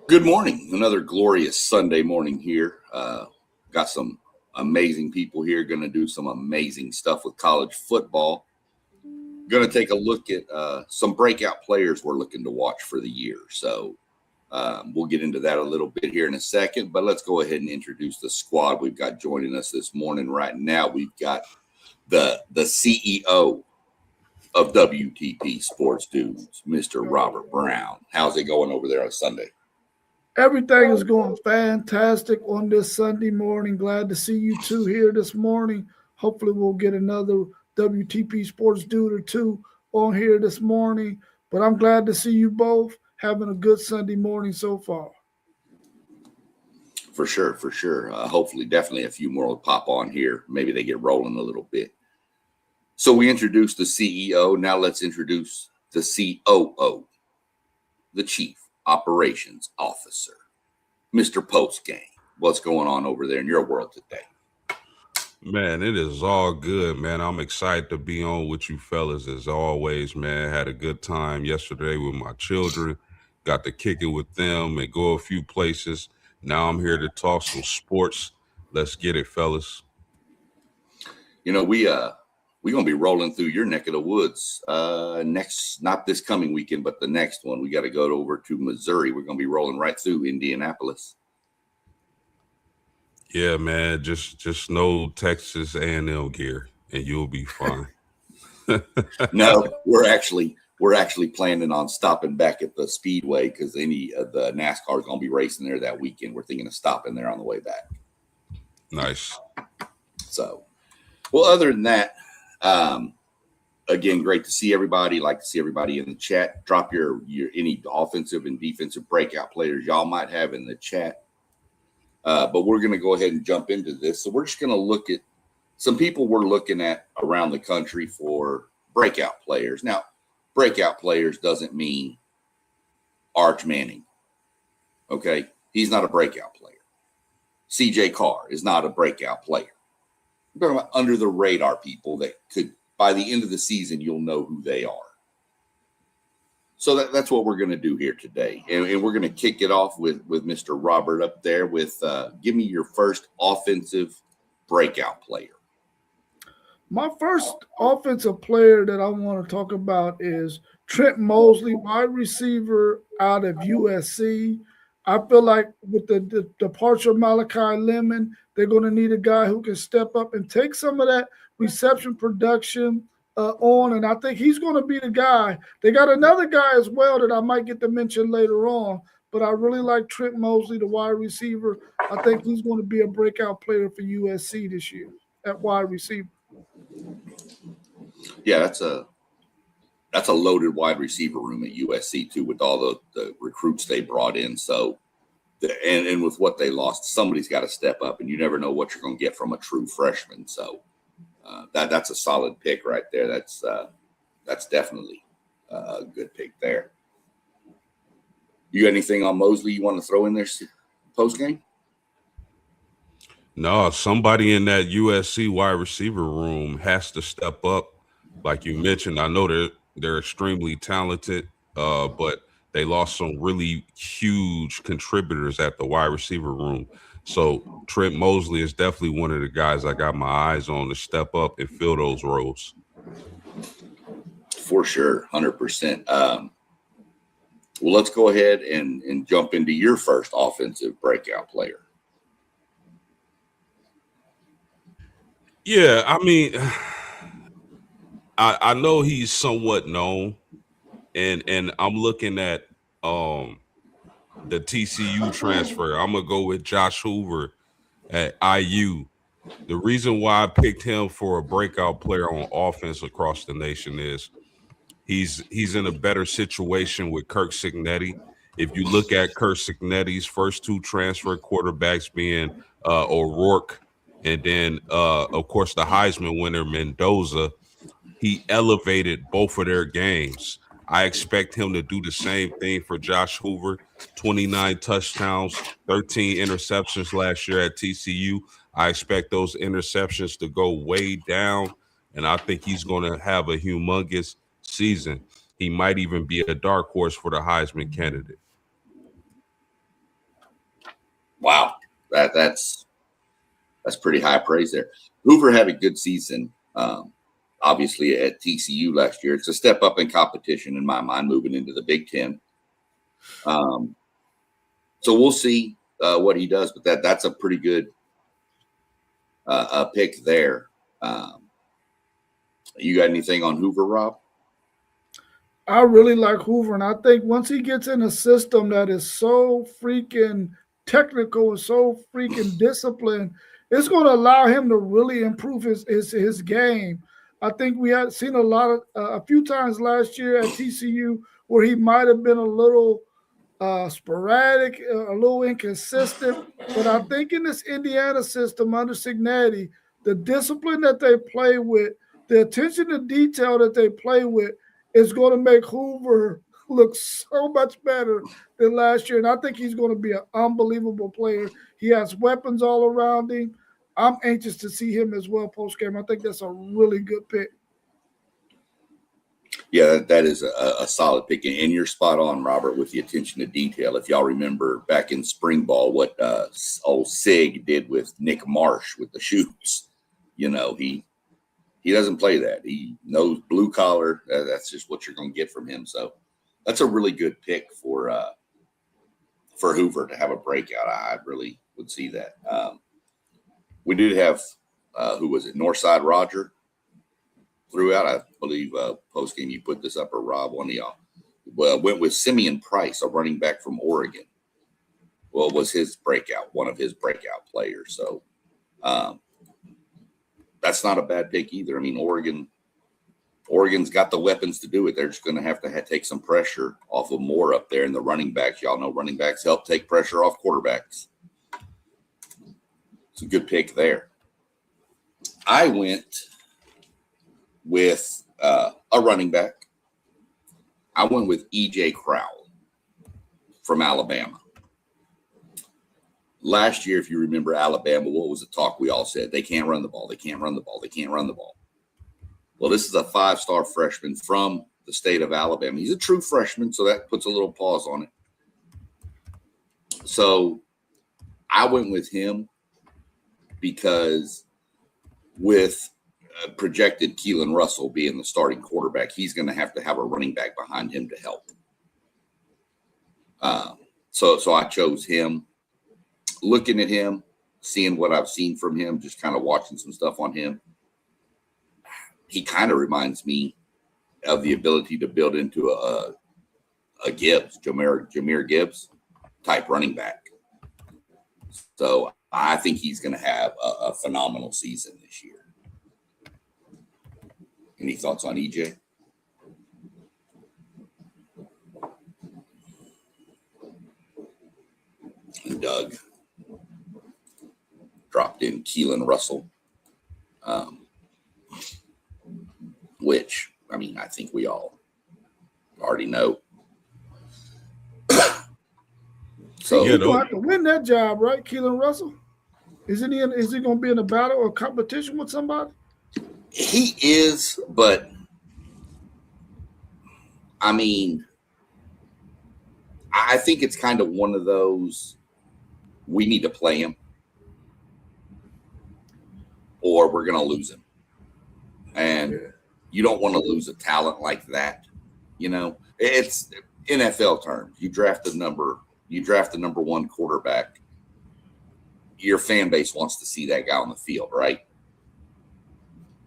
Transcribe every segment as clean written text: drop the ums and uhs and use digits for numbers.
Good morning. Another glorious Sunday morning here. Got some amazing people here going to do some amazing stuff with college football. Going to take a look at some breakout players we're looking to watch for the year. So we'll get into that a little bit here in a second, but let's go ahead and introduce the squad we've got joining us this morning. Right now, we've got the CEO of WTP Sports Dudes, Mr. Robert Brown. How's it going over there on Sunday? Everything is going fantastic on this Sunday morning. Glad to see you two here this morning. Hopefully, we'll get another WTP Sports dude or two on here this morning. But I'm glad to see you both having a good Sunday morning so far. For sure. Hopefully, definitely a few more will pop on here. Maybe they get rolling a little bit. So we introduced the CEO. Now let's introduce the COO, the Chief Operations Officer, Mr. Postgame. What's going on over there in your world today? Man, it is all good, man. I'm excited to be on with you fellas as always, man. Had a good time yesterday with my children. Got to kick it with them and go a few places. Now I'm here to talk some sports. Let's get it, fellas. You know, we're going to be rolling through your neck of the woods next, not this coming weekend, but the next one. We got to go over to Missouri. We're going to be rolling right through Indianapolis. Yeah, man, just know Texas A&M gear and you'll be fine. No, we're actually planning on stopping back at the Speedway because any of the NASCAR is going to be racing there that weekend. We're thinking of stopping there on the way back. Nice. So, well, other than that, again, great to see everybody. Like to see everybody in the chat. Drop your any offensive and defensive breakout players y'all might have in the chat. But we're going to go ahead and jump into this. So we're just going to look at some people we're looking at around the country for breakout players. Now, breakout players doesn't mean Arch Manning. Okay, he's not a breakout player. CJ Carr is not a breakout player. We're talking about under the radar people that could, by the end of the season, you'll know who they are. So that's what we're going to do here today. And we're going to kick it off with Mr. Robert up there with give me your first offensive breakout player. My first offensive player that I want to talk about is Trent Mosley, wide receiver out of USC. I feel like with the departure of Malachi Lemon, they're going to need a guy who can step up and take some of that reception production on, and I think he's going to be the guy. They got another guy as well that I might get to mention later on, but I really like Trent Mosley, the wide receiver. I think he's going to be a breakout player for USC this year at wide receiver. Yeah, that's a loaded wide receiver room at USC too, with all the recruits they brought in. So, and with what they lost, somebody's got to step up, and you never know what you're going to get from a true freshman. So. That's a solid pick right there. That's definitely a good pick there. You got anything on Mosley you want to throw in there post game? No, somebody in that USC wide receiver room has to step up. Like you mentioned, I know they're extremely talented, but they lost some really huge contributors at the wide receiver room. So Trent Mosley is definitely one of the guys I got my eyes on to step up and fill those roles. For sure, 100%. Well, let's go ahead and jump into your first offensive breakout player. Yeah, I mean, I know he's somewhat known, and I'm looking at the TCU transfer. I'm gonna go with Josh Hoover at IU. The reason why I picked him for a breakout player on offense across the nation is he's in a better situation with Kirk Cignetti. If you look at Kirk Cignetti's first two transfer quarterbacks being O'Rourke and then of course the Heisman winner Mendoza, he elevated both of their games. I expect him to do the same thing for Josh Hoover. 29 touchdowns, 13 interceptions last year at TCU. I expect those interceptions to go way down, and I think he's going to have a humongous season. He might even be a dark horse for the Heisman candidate. Wow, that's pretty high praise there. Hoover had a good season, obviously at TCU last year. It's a step up in competition in my mind, moving into the Big Ten. So we'll see what he does, but that's a pretty good pick there. You got anything on Hoover, Rob? I really like Hoover, and I think once he gets in a system that is so freaking technical and so freaking disciplined, it's going to allow him to really improve his game. I think we had seen a few times last year at TCU where he might have been a little sporadic, a little inconsistent. But I think in this Indiana system under Cignetti, the discipline that they play with, the attention to detail that they play with, is going to make Hoover look so much better than last year. And I think he's going to be an unbelievable player. He has weapons all around him. I'm anxious to see him as well post game. I think that's a really good pick. Yeah, that is a solid pick. And you're spot on, Robert, with the attention to detail. If y'all remember back in spring ball, what old Sig did with Nick Marsh with the shoots, he doesn't play that. He knows blue collar. That's just what you're going to get from him. So that's a really good pick for Hoover to have a breakout. I really would see that. We did have, who was it? Northside Roger throughout. I believe post game you put this up, or Rob, one of y'all. Well, went with Simeon Price, a running back from Oregon. Well, it was his breakout, one of his breakout players. So that's not a bad pick either. I mean, Oregon's got the weapons to do it. They're just going to have take some pressure off of Moore up there. And the running backs, y'all know running backs help take pressure off quarterbacks. It's a good pick there. I went with a running back. I went with E.J. Crowell from Alabama. Last year, if you remember Alabama, what was the talk we all said? They can't run the ball. They can't run the ball. They can't run the ball. Well, this is a 5-star freshman from the state of Alabama. He's a true freshman, so that puts a little pause on it. So I went with him because with projected Keelan Russell being the starting quarterback, he's going to have a running back behind him to help. So I chose him. Looking at him, seeing what I've seen from him, just kind of watching some stuff on him, he kind of reminds me of the ability to build into a Gibbs, Jahmyr Gibbs type running back. So I think he's going to have a phenomenal season this year. Any thoughts on EJ? And Doug dropped in Keelan Russell, which, I mean, I think we all already know. So he's going to have to win that job, right, Keelan Russell? Is he going to be in a battle or competition with somebody? He is, but I mean, I think it's kind of one of those, we need to play him or we're going to lose him. And you don't want to lose a talent like that. It's NFL terms. You draft the number one quarterback. Your fan base wants to see that guy on the field, right?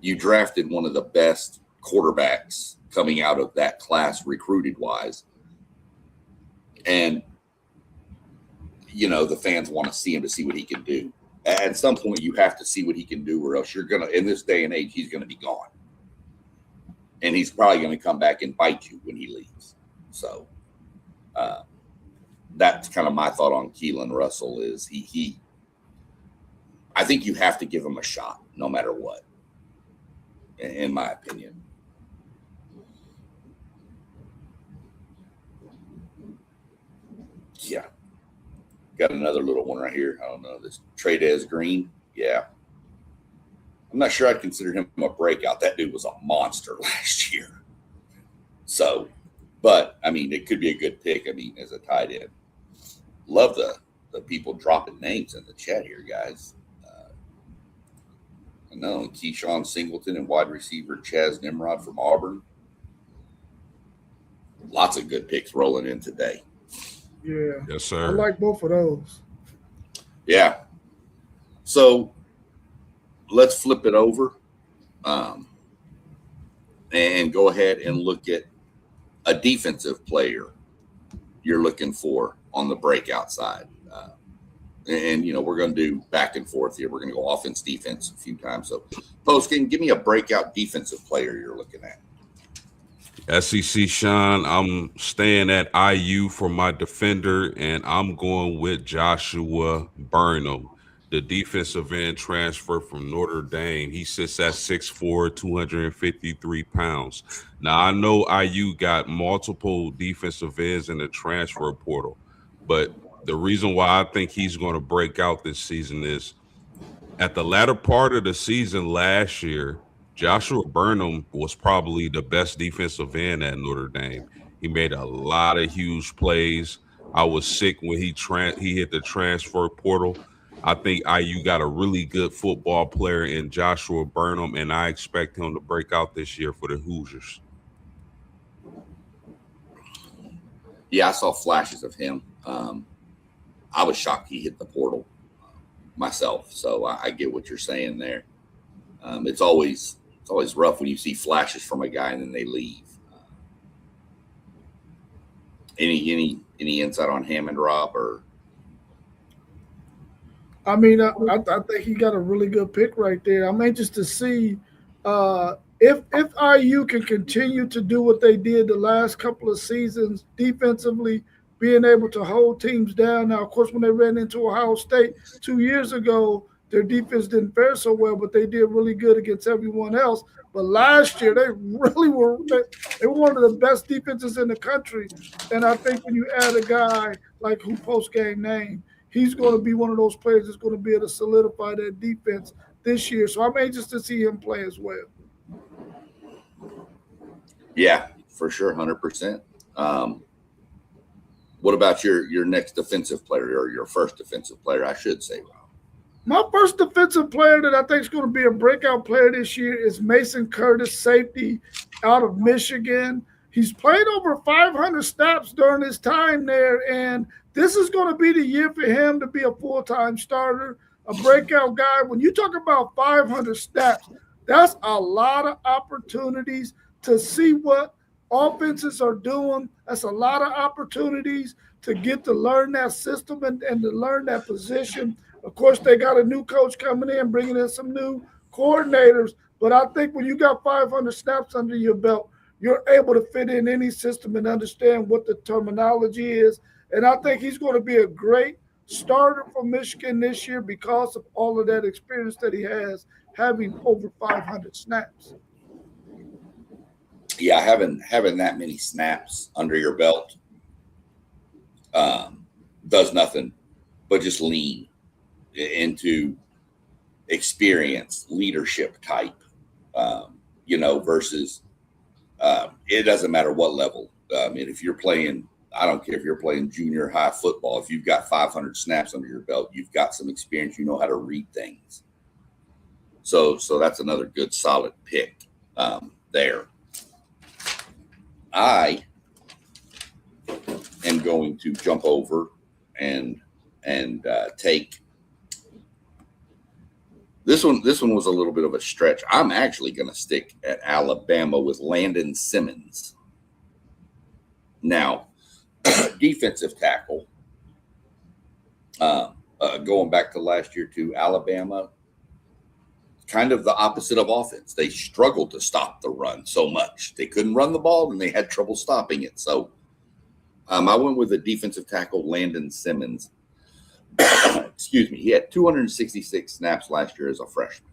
You drafted one of the best quarterbacks coming out of that class recruited wise. And, the fans want to see him to see what he can do. At some point, you have to see what he can do, or else you're going to, in this day and age, he's going to be gone. And he's probably going to come back and bite you when he leaves. So that's kind of my thought on Keelan Russell is I think you have to give him a shot no matter what, in my opinion. Yeah. Got another little one right here. I don't know. This Tradez Green. Yeah. I'm not sure I'd consider him a breakout. That dude was a monster last year. So, but, I mean, it could be a good pick, as a tight end. Love the the people dropping names in the chat here, guys. I know Keyshawn Singleton and wide receiver Chaz Nimrod from Auburn. Lots of good picks rolling in today. Yeah. Yes, sir. I like both of those. Yeah. So let's flip it over and go ahead and look at a defensive player you're looking for on the breakout side. And, we're going to do back and forth here. We're going to go offense, defense a few times. So, Post, can you give me a breakout defensive player you're looking at? SEC Sean, I'm staying at IU for my defender, and I'm going with Joshua Burnham, the defensive end transfer from Notre Dame. He sits at 6'4", 253 pounds. Now, I know IU got multiple defensive ends in the transfer portal, but the reason why I think he's going to break out this season is at the latter part of the season last year, Joshua Burnham was probably the best defensive end at Notre Dame. He made a lot of huge plays. I was sick when he hit the transfer portal. I think IU got a really good football player in Joshua Burnham, and I expect him to break out this year for the Hoosiers. Yeah, I saw flashes of him. I was shocked he hit the portal myself, so I get what you're saying there. It's always rough when you see flashes from a guy and then they leave. Any insight on Hammond, Rob? Or I mean, I think he got a really good pick right there. I'm anxious to see if IU can continue to do what they did the last couple of seasons defensively, being able to hold teams down. Now, of course, when they ran into Ohio State 2 years ago, their defense didn't fare so well, but they did really good against everyone else. But last year, they really were – they were one of the best defenses in the country. And I think when you add a guy like who post-game name, he's going to be one of those players that's going to be able to solidify that defense this year. So I'm anxious to see him play as well. Yeah, for sure, 100%. What about your next defensive player, or your first defensive player, I should say, Rob? My first defensive player that I think is going to be a breakout player this year is Mason Curtis, safety out of Michigan. He's played over 500 snaps during his time there, and this is going to be the year for him to be a full-time starter, a breakout guy. When you talk about 500 snaps, that's a lot of opportunities to see what offenses are doing. That's a lot of opportunities to get to learn that system and to learn that position. Of course, they got a new coach coming in, bringing in some new coordinators. But I think when you got 500 snaps under your belt, you're able to fit in any system and understand what the terminology is. And I think he's going to be a great starter for Michigan this year because of all of that experience that he has, having over 500 snaps. Yeah, having that many snaps under your belt does nothing but just lean into experience, leadership type, versus it doesn't matter what level. If you're playing, I don't care if you're playing junior high football, if you've got 500 snaps under your belt, you've got some experience, you know how to read things. So that's another good solid pick there. I am going to jump over and take this one. This one was a little bit of a stretch. I'm actually going to stick at Alabama with Landon Simmons. Now, defensive tackle, going back to last year to Alabama, kind of the opposite of offense. They struggled to stop the run so much. They couldn't run the ball, and they had trouble stopping it. So I went with the defensive tackle, Landon Simmons. Excuse me. He had 266 snaps last year as a freshman.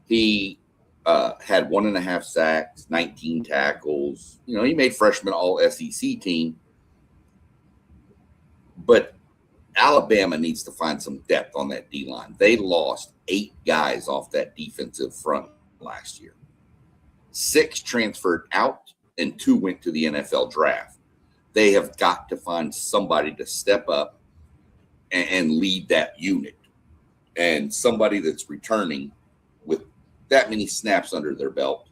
He had 1.5 sacks, 19 tackles. He made freshman all-SEC team. But Alabama needs to find some depth on that D-line. They lost 8 guys off that defensive front last year. 6 transferred out and 2 went to the NFL draft. they have got to find somebody to step up and lead that unit, and somebody that's returning with that many snaps under their belt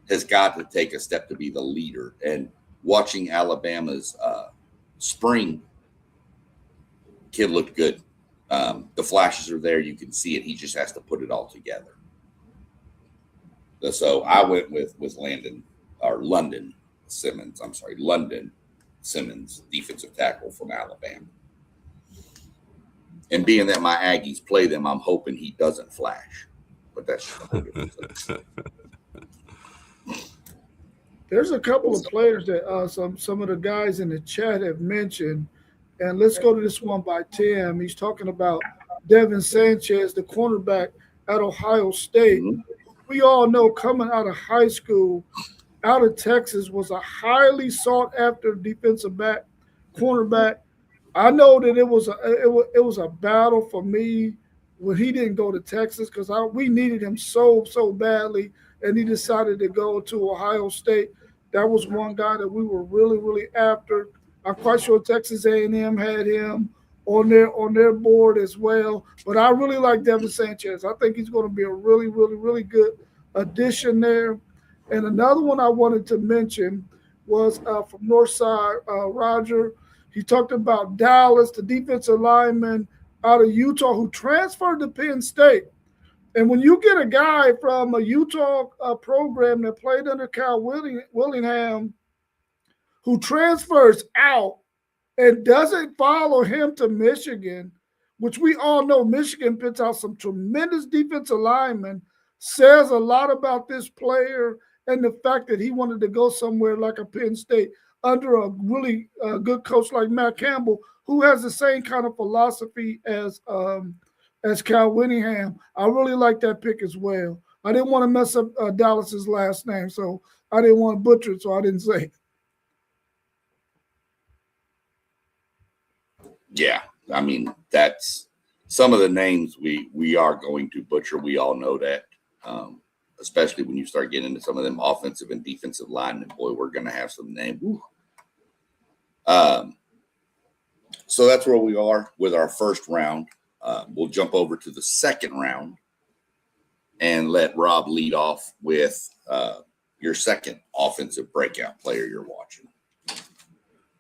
has got to take a step to be the leader. And watching Alabama's spring, kid looked good. The flashes are there. You can see it. He just has to put it all together. So I went with London Simmons. I'm sorry, London Simmons, defensive tackle from Alabama. And being that my Aggies play them, I'm hoping he doesn't flash. But that's just a whole different thing. There's a couple of players that some of the guys in the chat have mentioned, and let's go to this one by Tim. He's talking about Devin Sanchez, the cornerback at Ohio State. Mhm. We all know coming out of high school, out of Texas, was a highly sought after defensive back, cornerback. I know that it was a battle for me when he didn't go to Texas because we needed him so badly, and he decided to go to Ohio State. That was one guy that we were really after. I'm quite sure Texas A&M had him on their board as well. But I really like Devin Sanchez. I think he's going to be a really good addition there. And another one I wanted to mention was from Northside, Roger. He talked about Dallas, the defensive lineman out of Utah who transferred to Penn State. And when you get a guy from a Utah program that played under Cal Willingham who transfers out and doesn't follow him to Michigan, which we all know Michigan puts out some tremendous defensive linemen, says a lot about this player and the fact that he wanted to go somewhere like a Penn State under a really good coach like Matt Campbell, who has the same kind of philosophy as Cal Willingham. I really like that pick as well. I didn't want to mess up Dallas's last name, so I didn't want to butcher it, so I didn't say it. Yeah, I mean, that's some of the names we are going to butcher. We all know that, especially when you start getting into some of them offensive and defensive linemen. Boy, we're going to have some names. So that's where we are with our first round. We'll jump over to the second round and let Rob lead off with your second offensive breakout player you're watching.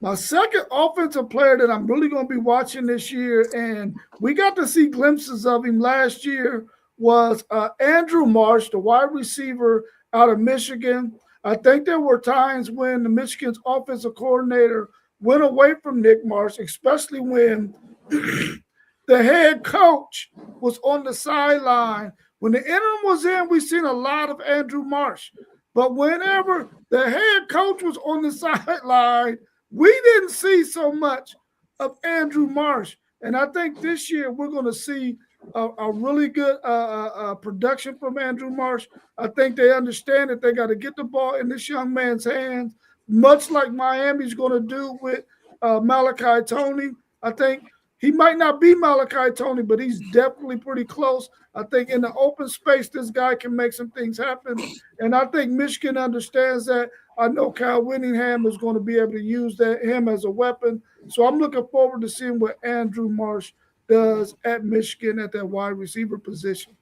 My second offensive player that I'm really going to be watching this year, and we got to see glimpses of him last year, was Andrew Marsh, the wide receiver out of Michigan. I think there were times when the Michigan's offensive coordinator went away from Nick Marsh, especially when the head coach was on the sideline. When the interim was in, we seen a lot of Andrew Marsh. But whenever the head coach was on the sideline, we didn't see so much of Andrew Marsh. And I think this year we're going to see a really good production from Andrew Marsh. I think they understand that they got to get the ball in this young man's hands, much like Miami's going to do with Malachi Toney. I think he might not be Malachi Toney, but he's definitely pretty close. I think in the open space, this guy can make some things happen. And I think Michigan understands that. I know Kyle Whittingham is going to be able to use him as a weapon. So I'm looking forward to seeing what Andrew Marsh does at Michigan at that wide receiver position.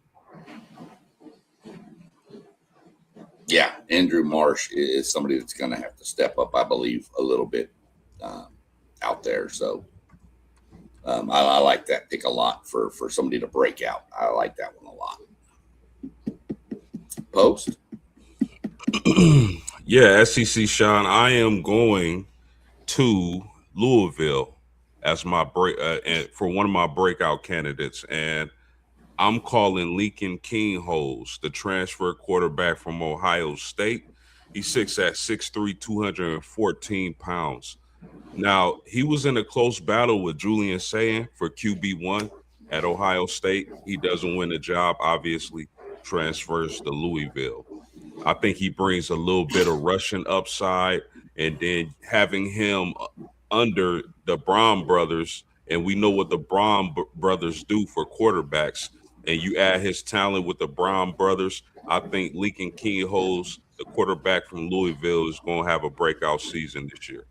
Yeah, Andrew Marsh is somebody that's going to have to step up, I believe, a little bit out there. So I like that pick a lot for somebody to break out. I like that one a lot. Post? Yeah, SEC Sean, I am going to Louisville as my for one of my breakout candidates, and I'm calling Lincoln Kingholz, the transfer quarterback from Ohio State. He's 6'3", 214 pounds. Now, he was in a close battle with Julian Sayin for QB1 at Ohio State. He doesn't win the job, obviously, transfers to Louisville. I think he brings a little bit of rushing upside, and then having him under the Braun brothers, and we know what the Braun brothers do for quarterbacks, and you add his talent with the Braun brothers, I think Lincoln Kingholz, the quarterback from Louisville, is going to have a breakout season this year.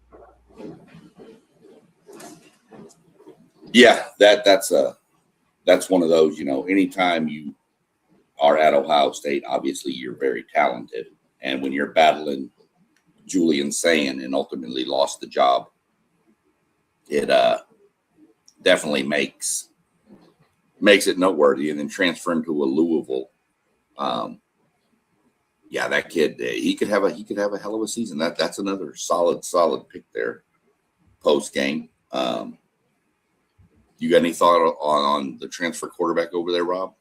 Yeah, that's one of those, anytime you are at Ohio State, obviously you're very talented. And when you're battling Julian Sayin and ultimately lost the job, it definitely makes it noteworthy. And then transferring to a Louisville, that kid, he could have a hell of a season. That's another solid pick there post game. You got any thought on the transfer quarterback over there, Rob?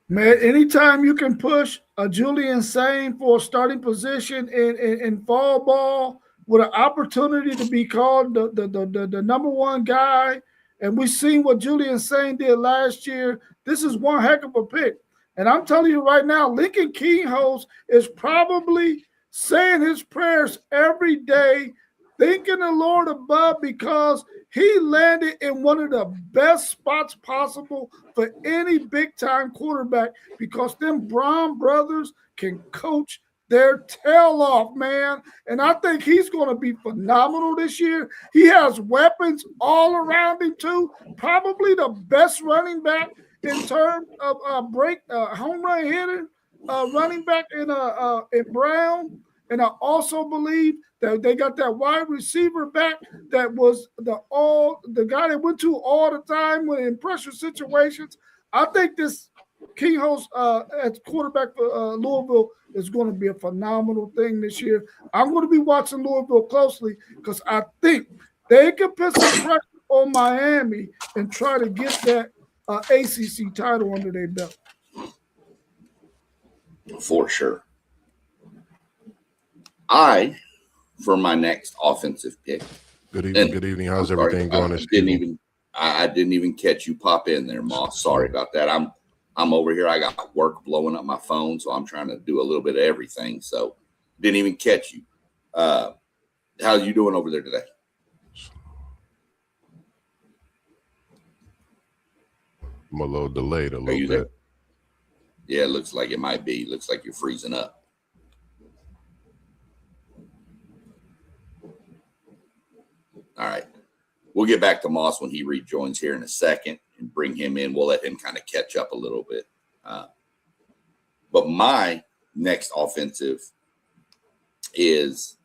Man, anytime you can push a Julian Sayin for a starting position in fall ball with an opportunity to be called the number one guy, and we've seen what Julian Sayin did last year, this is one heck of a pick. And I'm telling you right now, Lincoln Kingholz is probably saying his prayers every day, thanking the Lord above, because he landed in one of the best spots possible for any big-time quarterback, because them Brown brothers can coach their tail off, man. And I think he's going to be phenomenal this year. He has weapons all around him, too. Probably the best running back in terms of home run hitting, running back in Brown. And I also believe that they got that wide receiver back that was the guy that went to all the time when in pressure situations. I think this Kingholz as quarterback for Louisville is going to be a phenomenal thing this year. I'm going to be watching Louisville closely because I think they can put some pressure on Miami and try to get that ACC title under their belt. For sure. For my next offensive pick. Good evening. How's everything going? I didn't even catch you pop in there, Moss. Sorry about that. I'm over here. I got work blowing up my phone, so I'm trying to do a little bit of everything. So didn't even catch you. How you doing over there today? I'm a little delayed a little bit. There? Yeah, it looks like it might be. Looks like you're freezing up. All right. We'll get back to Moss when he rejoins here in a second and bring him in. We'll let him kind of catch up a little bit. But my next offensive is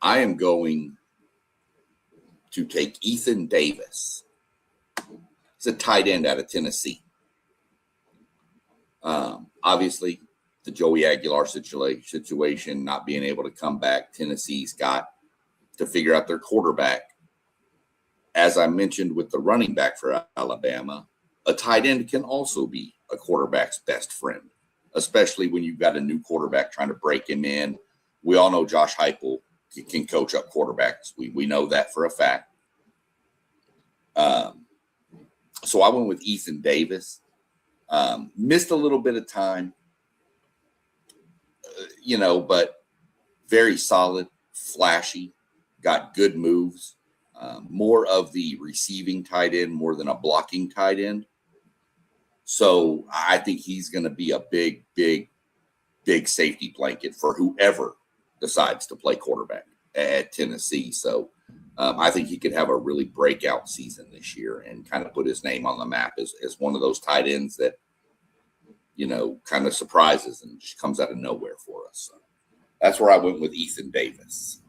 I am going to take Ethan Davis. He's a tight end out of Tennessee. Obviously, the Joey Aguilar situation, not being able to come back, Tennessee's got to figure out their quarterback. As I mentioned with the running back for Alabama, a tight end can also be a quarterback's best friend, especially when you've got a new quarterback trying to break him in. We all know Josh Heupel can coach up quarterbacks. We know that for a fact. So I went with Ethan Davis. Missed a little bit of time, but very solid, flashy, got good moves. More of the receiving tight end more than a blocking tight end. So I think he's going to be a big safety blanket for whoever decides to play quarterback at Tennessee. So I think he could have a really breakout season this year and kind of put his name on the map as one of those tight ends that, kind of surprises and just comes out of nowhere for us. So that's where I went with Ethan Davis.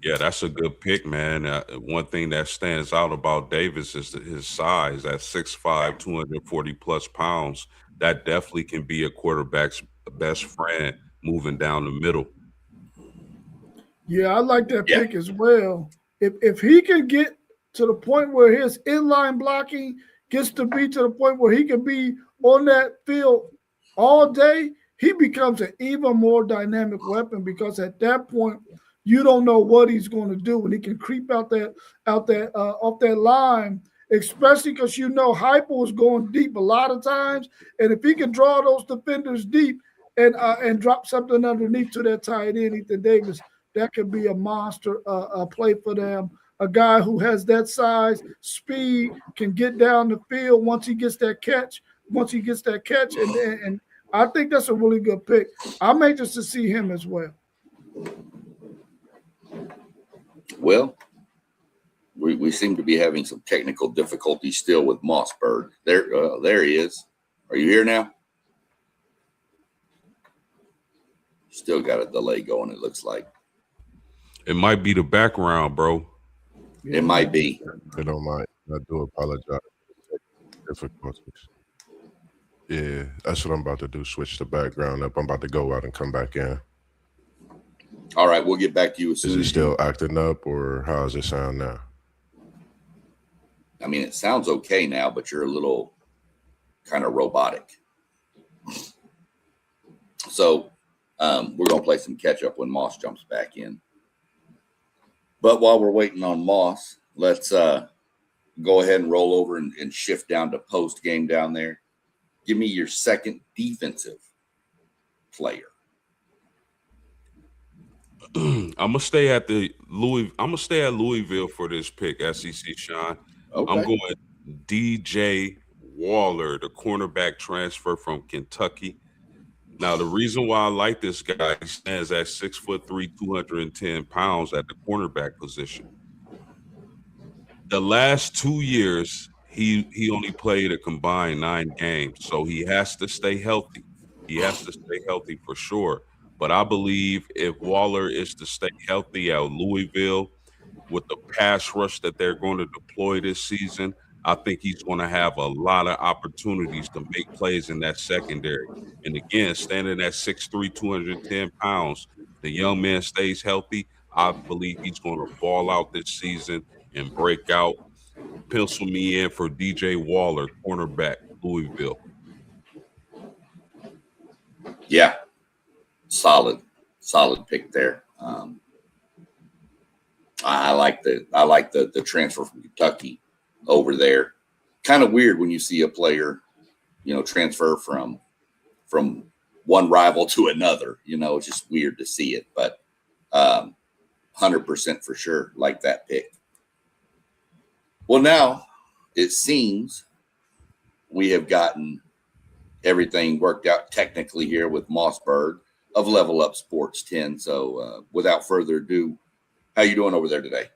Yeah, that's a good pick, man. One thing that stands out about Davis is his size at 6'5", 240 plus pounds. That definitely can be a quarterback's best friend moving down the middle. Yeah, I like that pick as well. If he can get to the point where his inline blocking gets to be to the point where he can be on that field all day, he becomes an even more dynamic weapon, because at that point, you don't know what he's going to do, and he can creep off that line, especially because Heupel is going deep a lot of times, and if he can draw those defenders deep and drop something underneath to that tight end, Ethan Davis, that could be a monster play for them. A guy who has that size, speed, can get down the field once he gets that catch. And I think that's a really good pick. I'm anxious to see him as well. Well, we seem to be having some technical difficulties still with Mossberg. There he is. Are you here now? Still got a delay going, it looks like. It might be the background, bro. It might be. I don't mind. I do apologize. Difficulties. Yeah, that's what I'm about to do. Switch the background up. I'm about to go out and come back in. All right, we'll get back to you as soon Is it as still acting up, or how does it sound now? I mean, it sounds okay now, but you're a little kind of robotic. So we're going to play some catch up when Moss jumps back in. But while we're waiting on Moss, let's go ahead and roll over and shift down to post game down there. Give me your second defensive player. I'm gonna stay at Louisville for this pick, SEC Sean. Okay. I'm going DJ Waller, the cornerback transfer from Kentucky. Now, the reason why I like this guy, he stands at 6'3", 210 pounds at the cornerback position. The last 2 years, he only played a combined 9 games, so he has to stay healthy. He has to stay healthy for sure. But I believe if Waller is to stay healthy at Louisville with the pass rush that they're going to deploy this season, I think he's going to have a lot of opportunities to make plays in that secondary. And again, standing at 6'3", 210 pounds, the young man stays healthy. I believe he's going to ball out this season and break out. Pencil me in for DJ Waller, cornerback, Louisville. Yeah, solid pick there. I like the transfer from Kentucky over there. Kind of weird when you see a player, transfer from one rival to another. It's just weird to see it, but 100% for sure like that pick. Well, now it seems we have gotten everything worked out technically here with Mossberg of Level Up Sports 10. So without further ado, how you doing over there today?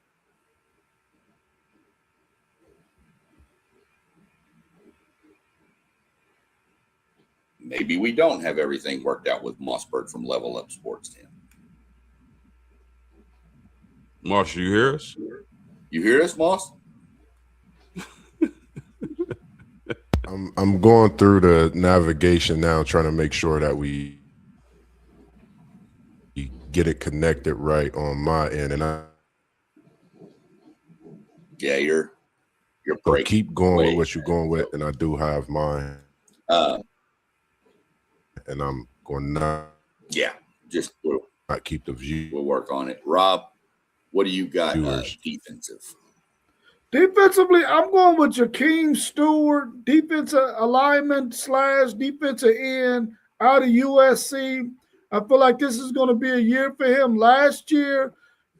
Maybe we don't have everything worked out with Mossberg from Level Up Sports 10. Moss, you hear us? You hear us, Moss? I'm going through the navigation now, trying to make sure that we get it connected right on my end, and you're so breaking. keep going with what you're going with, and I do have mine, and I'm going to just not keep the view. we'll work on it. Rob, what do you got? Defensive. Defensively, I'm going with Jakeem Stewart, defensive alignment / defensive end out of USC. I feel like this is going to be a year for him. Last year,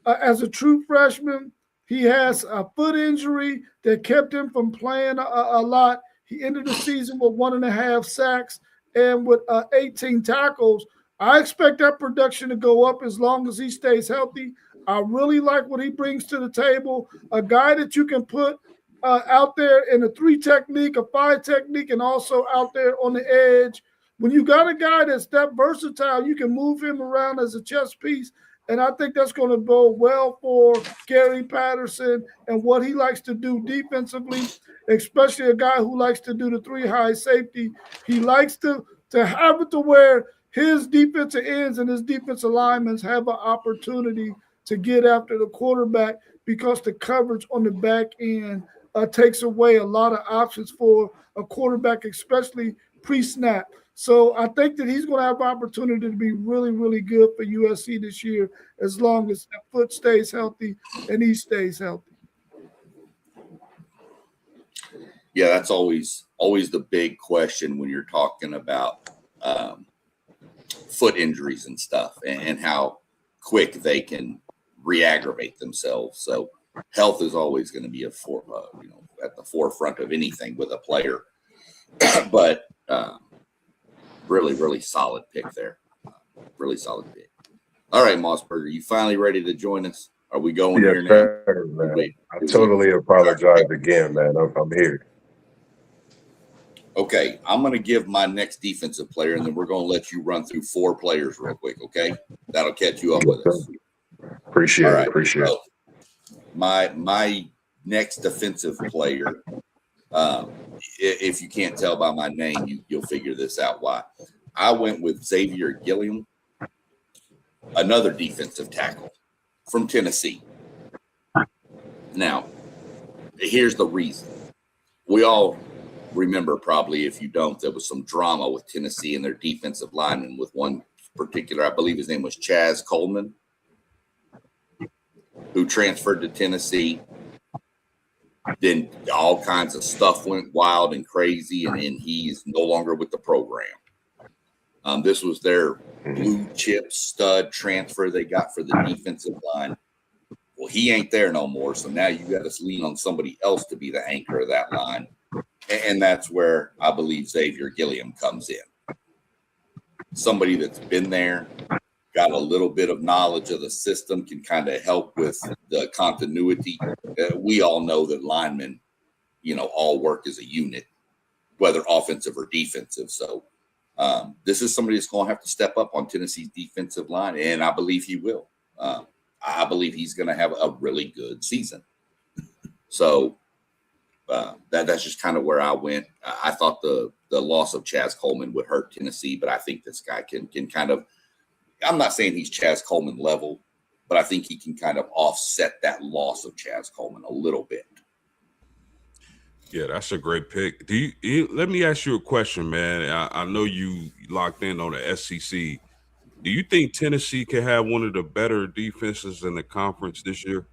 as a true freshman, he has a foot injury that kept him from playing a lot. He ended the season with 1.5 sacks and with 18 tackles. I expect that production to go up as long as he stays healthy. I really like what he brings to the table. A guy that you can put out there in a 3 technique, a 5 technique, and also out there on the edge. When you got a guy that's that versatile, you can move him around as a chess piece. And I think that's going to bode well for Gary Patterson and what he likes to do defensively, especially a guy who likes to do the 3 high safety. He likes to have it to where his defensive ends and his defensive linemen have an opportunity to get after the quarterback because the coverage on the back end takes away a lot of options for a quarterback, especially pre-snap. So I think that he's going to have opportunity to be really, really good for USC this year as long as that foot stays healthy and he stays healthy. Yeah, that's always the big question when you're talking about foot injuries and stuff and how quick they can re-aggravate themselves. So health is always going to be at the forefront of anything with a player. But really, really solid pick there. Really solid pick. All right, Mossberger, you finally ready to join us? Are we going Yes, here now? sir, man. I totally apologize again, man. I'm here. Okay, I'm going to give my next defensive player, and then we're going to let you run through 4 players real quick, okay? That'll catch you up with us. Appreciate All it. right. Appreciate it. So my next defensive player, if you can't tell by my name, you'll figure this out why. I went with Xavier Gilliam, another defensive tackle from Tennessee. Now, here's the reason. We all remember, probably if you don't, there was some drama with Tennessee and their defensive lineman with one particular, I believe his name was Chaz Coleman, who transferred to Tennessee. Then all kinds of stuff went wild and crazy, and he's no longer with the program. This was their blue chip stud transfer they got for the defensive line. Well, he ain't there no more, so now you got to lean on somebody else to be the anchor of that line, and that's where I believe Xavier Gilliam comes in. Somebody that's been there, got a little bit of knowledge of the system, can kind of help with the continuity. We all know that linemen, all work as a unit, whether offensive or defensive. So this is somebody that's going to have to step up on Tennessee's defensive line, and I believe he will. I believe he's going to have a really good season. So that's just kind of where I went. I thought the loss of Chaz Coleman would hurt Tennessee, but I think this guy can kind of, I'm not saying he's Chaz Coleman level, but I think he can kind of offset that loss of Chaz Coleman a little bit. Yeah, that's a great pick. Let me ask you a question, man. I know you locked in on the SEC. Do you think Tennessee can have one of the better defenses in the conference this year?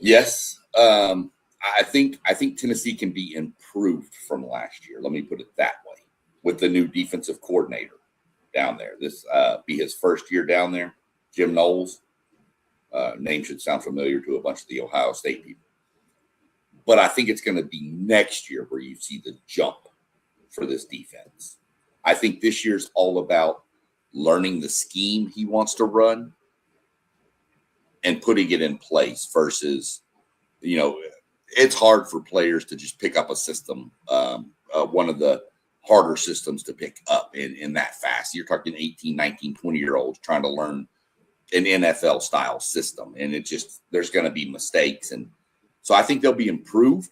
Yes. I think Tennessee can be improved from last year. Let me put it that way. With the new defensive coordinator down there. This be his first year down there, Jim Knowles. Name should sound familiar to a bunch of the Ohio State people. But I think it's going to be next year where you see the jump for this defense. I think this year's all about learning the scheme he wants to run and putting it in place versus, it's hard for players to just pick up a system. One of the harder systems to pick up in that fast. You're talking 18, 19, 20-year-olds trying to learn an NFL style system. And there's going to be mistakes. And so I think they'll be improved.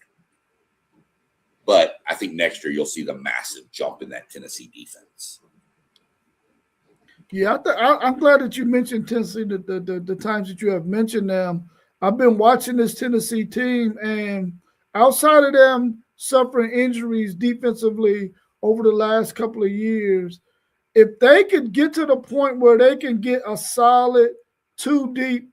But I think next year you'll see the massive jump in that Tennessee defense. Yeah, I'm glad that you mentioned Tennessee, the times that you have mentioned them. I've been watching this Tennessee team, and outside of them suffering injuries defensively over the last couple of years, if they could get to the point where they can get a solid 2 deep,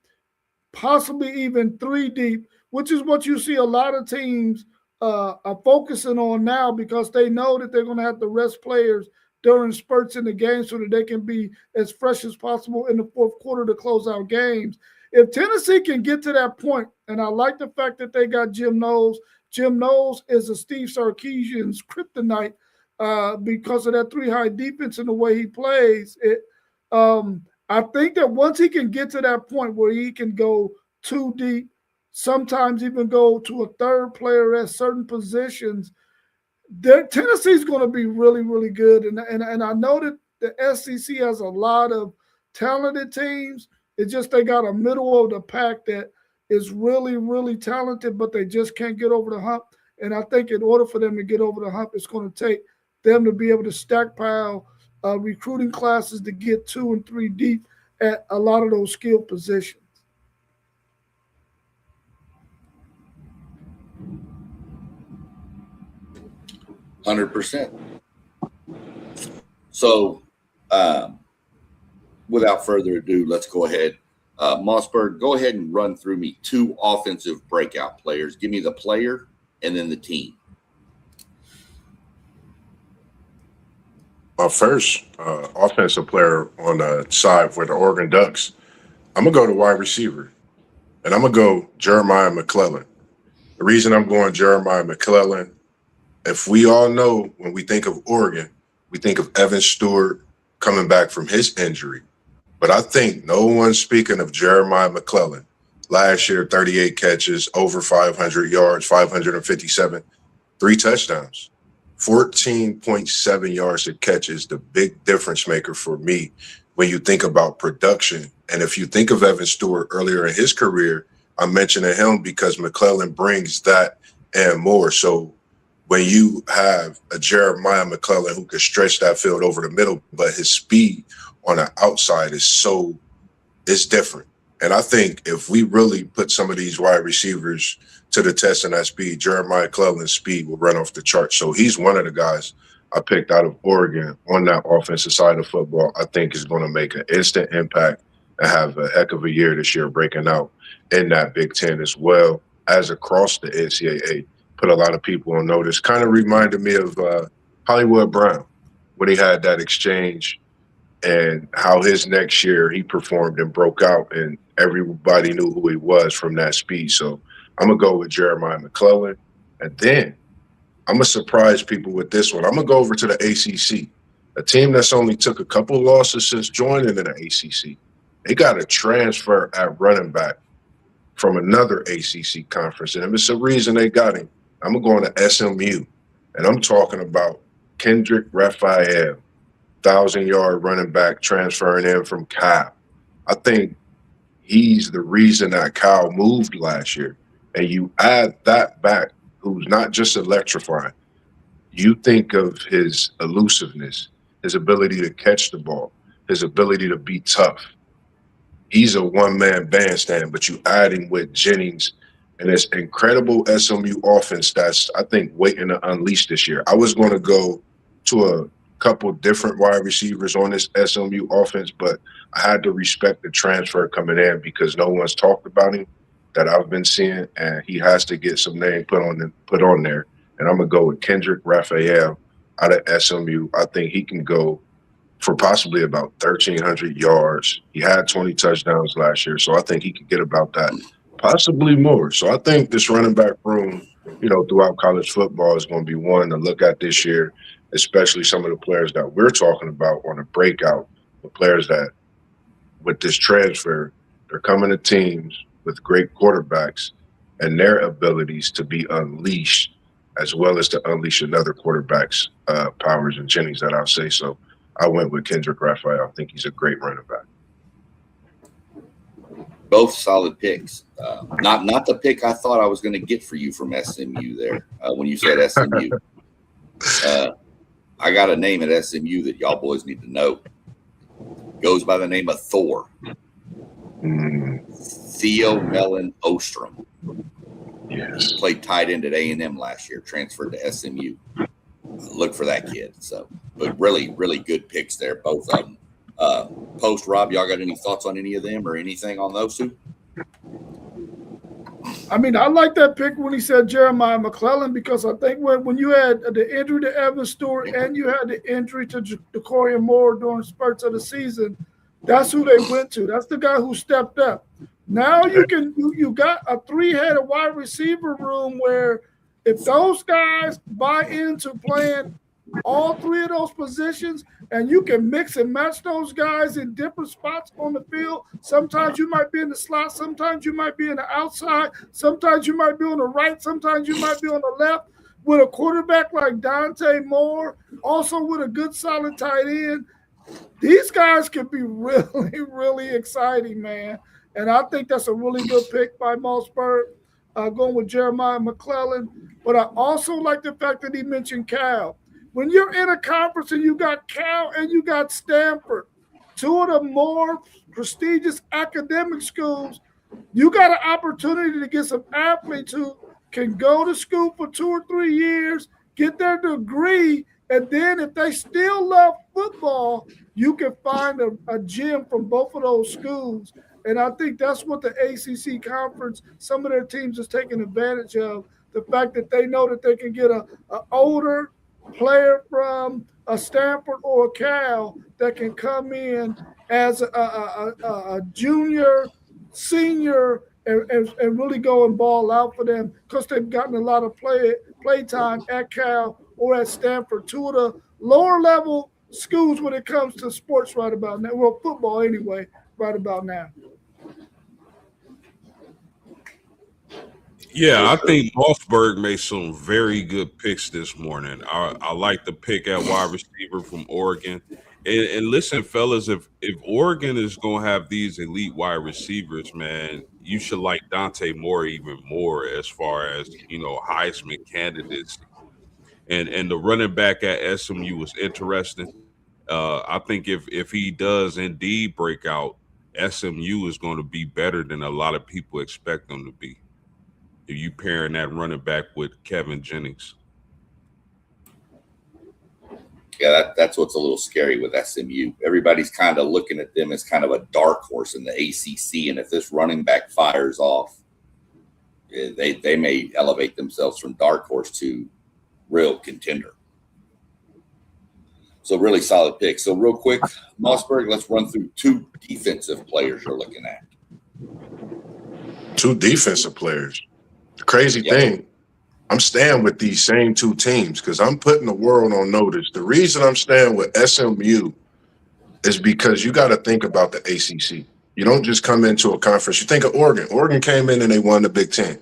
possibly even 3 deep, which is what you see a lot of teams are focusing on now, because they know that they're going to have to rest players during spurts in the game so that they can be as fresh as possible in the fourth quarter to close out games. If Tennessee can get to that point, and I like the fact that they got Jim Knowles. Jim Knowles is a Steve Sarkisian's kryptonite because of that 3-high defense and the way he plays. I think that once he can get to that point where he can go 2 deep, sometimes even go to a third player at certain positions, Tennessee's going to be really, really good. And I know that the SEC has a lot of talented teams. It's just they got a middle of the pack that is really, really talented, but they just can't get over the hump. And I think in order for them to get over the hump, it's going to take them to be able to stockpile recruiting classes to get 2 and 3 deep at a lot of those skill positions. %. So, without further ado, let's go ahead. Mossberg, go ahead and run through me 2 offensive breakout players. Give me the player and then the team. My first offensive player on the side for the Oregon Ducks, I'm going to go to wide receiver, and I'm going to go Jeremiah McClellan. The reason I'm going Jeremiah McClellan, if we all know when we think of Oregon, we think of Evan Stewart coming back from his injury. But I think no one's speaking of Jeremiah McClellan. Last year, 38 catches, over 500 yards, 557, 3 touchdowns. 14.7 yards a catch is the big difference maker for me when you think about production. And if you think of Evan Stewart earlier in his career, I'm mentioning him because McClellan brings that and more. So when you have a Jeremiah McClellan who can stretch that field over the middle, but his speed on the outside is different. And I think if we really put some of these wide receivers to the test in that speed, Jeremiah McClellan's speed will run off the chart. So he's one of the guys I picked out of Oregon on that offensive side of football. I think is going to make an instant impact and have a heck of a year this year, breaking out in that Big Ten as well as across the NCAA. Put a lot of people on notice. Kind of reminded me of Hollywood Brown when he had that exchange and how his next year he performed and broke out, and everybody knew who he was from that speed. So I'm going to go with Jeremiah McClellan. And then I'm going to surprise people with this one. I'm going to go over to the ACC, a team that's only took a couple losses since joining in the ACC. They got a transfer at running back from another ACC conference, and it's a reason they got him. I'm going to SMU, and I'm talking about Kendrick Raphael, 1,000-yard running back transferring in from Cal. I think he's the reason that Cal moved last year. And you add that back, who's not just electrifying. You think of his elusiveness, his ability to catch the ball, his ability to be tough. He's a one-man bandstand, but you add him with Jennings and this incredible SMU offense that's, I think, waiting to unleash this year. I was going to go to a couple different wide receivers on this SMU offense, but I had to respect the transfer coming in because no one's talked about him that I've been seeing, and he has to get some name put on there. And I'm going to go with Kendrick Raphael out of SMU. I think he can go for possibly about 1,300 yards. He had 20 touchdowns last year, so I think he could get about that, possibly more. So I think this running back room, throughout college football is going to be one to look at this year, especially some of the players that we're talking about on the breakout, the players that with this transfer, they're coming to teams with great quarterbacks and their abilities to be unleashed, as well as to unleash another quarterback's powers and Jennings that I'll say. So I went with Kendrick Raphael. I think he's a great running back. Both solid picks. Not the pick I thought I was going to get for you from SMU there when you said SMU. I got a name at SMU that y'all boys need to know. Goes by the name of Thor. Theo Mellon Ostrom. Yes. Played tight end at A&M last year, transferred to SMU. Look for that kid. So, but really, really good picks there, both of them. Post, Rob, y'all got any thoughts on any of them or anything on those two? I mean, I like that pick when he said Jeremiah McClellan, because I think when you had the injury to Evan Stewart and you had the injury to Decorian Moore during spurts of the season, that's who they went to. That's the guy who stepped up. Now you got a three-headed wide receiver room where if those guys buy into playing all three of those positions, and you can mix and match those guys in different spots on the field. Sometimes you might be in the slot, sometimes you might be in the outside, sometimes you might be on the right, sometimes you might be on the left. With a quarterback like Dante Moore, also with a good solid tight end, these guys could be really, really exciting, man. And I think that's a really good pick by Mossberg, going with Jeremiah McClellan. But I also like the fact that he mentioned Cal. When you're in a conference and you got Cal and you got Stanford, two of the more prestigious academic schools, you got an opportunity to get some athletes who can go to school for 2 or 3 years, get their degree, and then if they still love football, you can find a gym from both of those schools. And I think that's what the ACC conference, some of their teams is taking advantage of, the fact that they know that they can get an older player from a Stanford or a Cal that can come in as a junior, senior, and really go and ball out for them, because they've gotten a lot of play time at Cal or at Stanford, two of the lower level schools when it comes to sports right about now. Well, football anyway, right about now. Yeah, I think Mossberg made some very good picks this morning. I like the pick at wide receiver from Oregon. And listen, fellas, if Oregon is gonna have these elite wide receivers, man, you should like Dante Moore even more as far as Heisman candidates. And the running back at SMU was interesting. I think if he does indeed break out, SMU is going to be better than a lot of people expect them to be. If you pairing that running back with Kevin Jennings. Yeah, that's what's a little scary with SMU. Everybody's kind of looking at them as kind of a dark horse in the ACC, and if this running back fires off, they may elevate themselves from dark horse to real contender. So really solid pick. So real quick, Mossberg, let's run through two defensive players you're looking at. Two defensive players. The crazy thing, I'm staying with these same two teams because I'm putting the world on notice. The reason I'm staying with SMU is because you got to think about the ACC. You don't just come into a conference. You think of Oregon. Oregon came in and they won the Big Ten.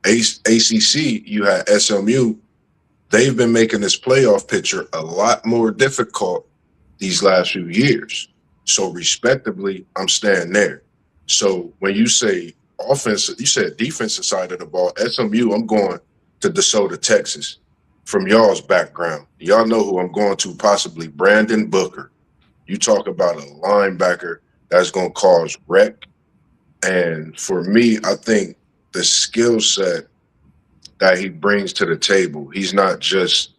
ACC, you had SMU. They've been making this playoff picture a lot more difficult these last few years. So respectively, I'm staying there. So when you say offense, you said defensive side of the ball, SMU, I'm going to DeSoto, Texas. From y'all's background, y'all know who I'm going to, possibly Brandon Booker. You talk about a linebacker that's going to cause wreck. And for me, I think the skill set that he brings to the table, he's not just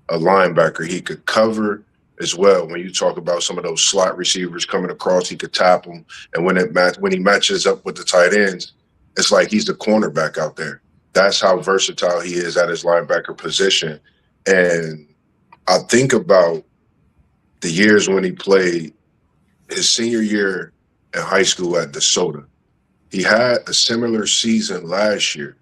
a linebacker. He could cover as well. When you talk about some of those slot receivers coming across, he could tap them. And when he matches up with the tight ends, it's like he's the cornerback out there. That's how versatile he is at his linebacker position. And I think about the years when he played his senior year in high school at DeSoto. He had a similar season last year,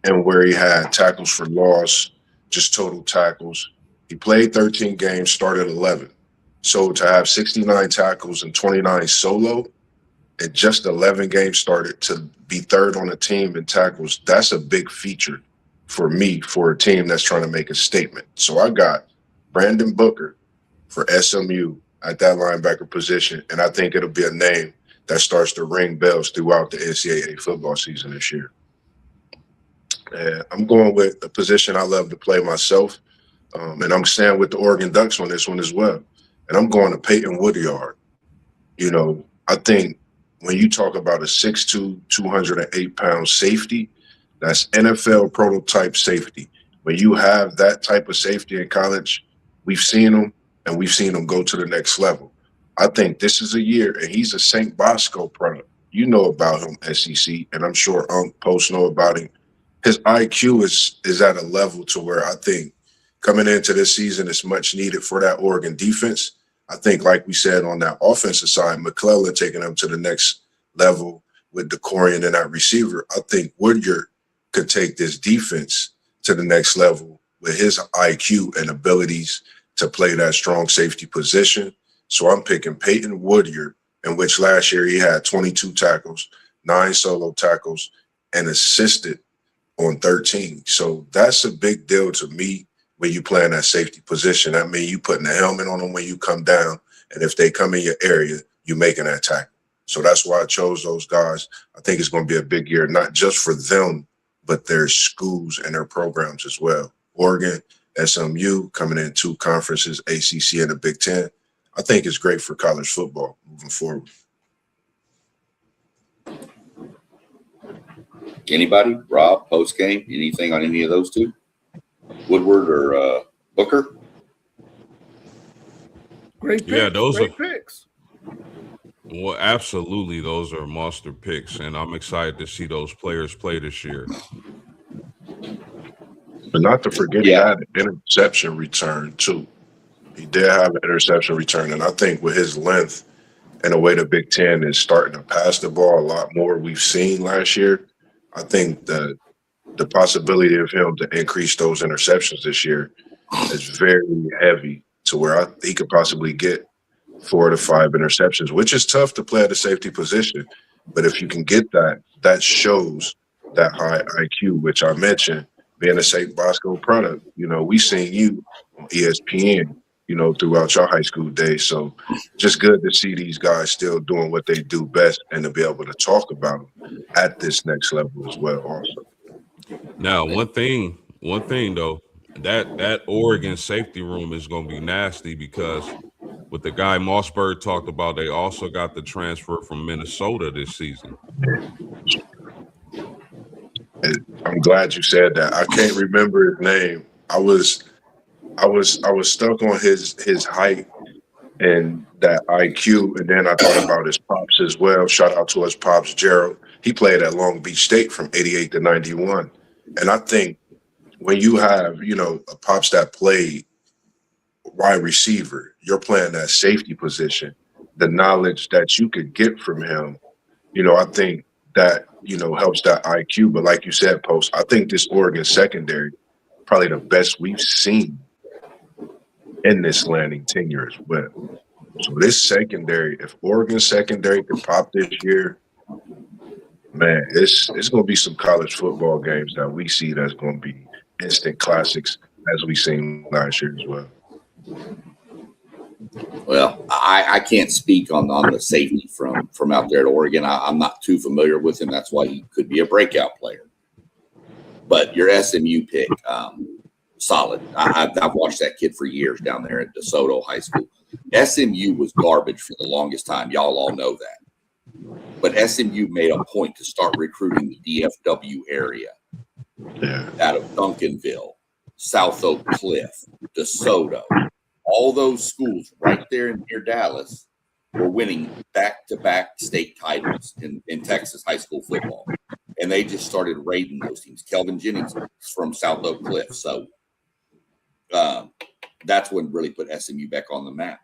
and where he had tackles for loss, just total tackles. He played 13 games, started 11. So to have 69 tackles and 29 solo and just 11 games started, to be third on the team in tackles, that's a big feature for me, for a team that's trying to make a statement. So I got Brandon Booker for SMU at that linebacker position, and I think it'll be a name that starts to ring bells throughout the NCAA football season this year. And I'm going with a position I love to play myself, and I'm staying with the Oregon Ducks on this one as well. And I'm going to Peyton Woodyard. You know, I think when you talk about a 6'2", 208-pound safety, that's NFL prototype safety. When you have that type of safety in college, we've seen them, and we've seen them go to the next level. I think this is a year, and he's a St. Bosco product. You know about him, SEC, and I'm sure Post know about him. His IQ is at a level to where I think coming into this season is much needed for that Oregon defense. I think, like we said, on that offensive side, McClellan taking them to the next level with DeCorian and that receiver. I think Woodyard could take this defense to the next level with his IQ and abilities to play that strong safety position. So I'm picking Peyton Woodyard, in which last year he had 22 tackles, 9 solo tackles, and assisted on 13. So that's a big deal to me when you play in that safety position. That means you putting a helmet on them when you come down, and if they come in your area, you making that tackle. So that's why I chose those guys. I think it's going to be a big year, not just for them, but their schools and their programs as well. Oregon, SMU coming in 2 conferences, ACC and the Big Ten. I think it's great for college football moving forward. Anybody? Rob, post game, anything on any of those two? Woodward or Booker? Great picks. Yeah, those Great are picks. Well, absolutely, those are monster picks, and I'm excited to see those players play this year. But not to forget, he had an interception return too. He did have an interception return, and I think with his length and the way the Big Ten is starting to pass the ball a lot more we've seen last year, I think the possibility of him to increase those interceptions this year is very heavy to where he could possibly get 4 to 5 interceptions, which is tough to play at a safety position. But if you can get that, that shows that high IQ, which I mentioned, being a St. Bosco product. You know, we seen you on ESPN, you know, throughout your high school days. So just good to see these guys still doing what they do best and to be able to talk about them at this next level as well also. Now, one thing though, that Oregon safety room is going to be nasty because with the guy Mossberg talked about, they also got the transfer from Minnesota this season. I'm glad you said that. I can't remember his name. I was stuck on his height and that IQ, and then I thought about his pops as well. Shout out to his pops, Gerald. He played at Long Beach State from '88 to '91, and I think when you have, you know, a pops that played wide receiver, you're playing that safety position. The knowledge that you could get from him, you know, I think that, you know, helps that IQ. But like you said, Post, I think this Oregon secondary probably the best we've seen in this Lanning tenure as well. So this secondary, if Oregon secondary can pop this year, man, it's going to be some college football games that we see that's going to be instant classics as we seen last year as well. Well, I can't speak on the safety from out there at Oregon. I'm not too familiar with him. That's why he could be a breakout player. But your SMU pick, solid. I've watched that kid for years down there at DeSoto High School. SMU was garbage for the longest time. Y'all all know that. But SMU made a point to start recruiting the DFW area. Yeah. Out of Duncanville, South Oak Cliff, DeSoto. All those schools right there near Dallas were winning back-to-back state titles in Texas high school football. And they just started raiding those teams. Kelvin Jennings from South Oak Cliff. So that's what really put SMU back on the map.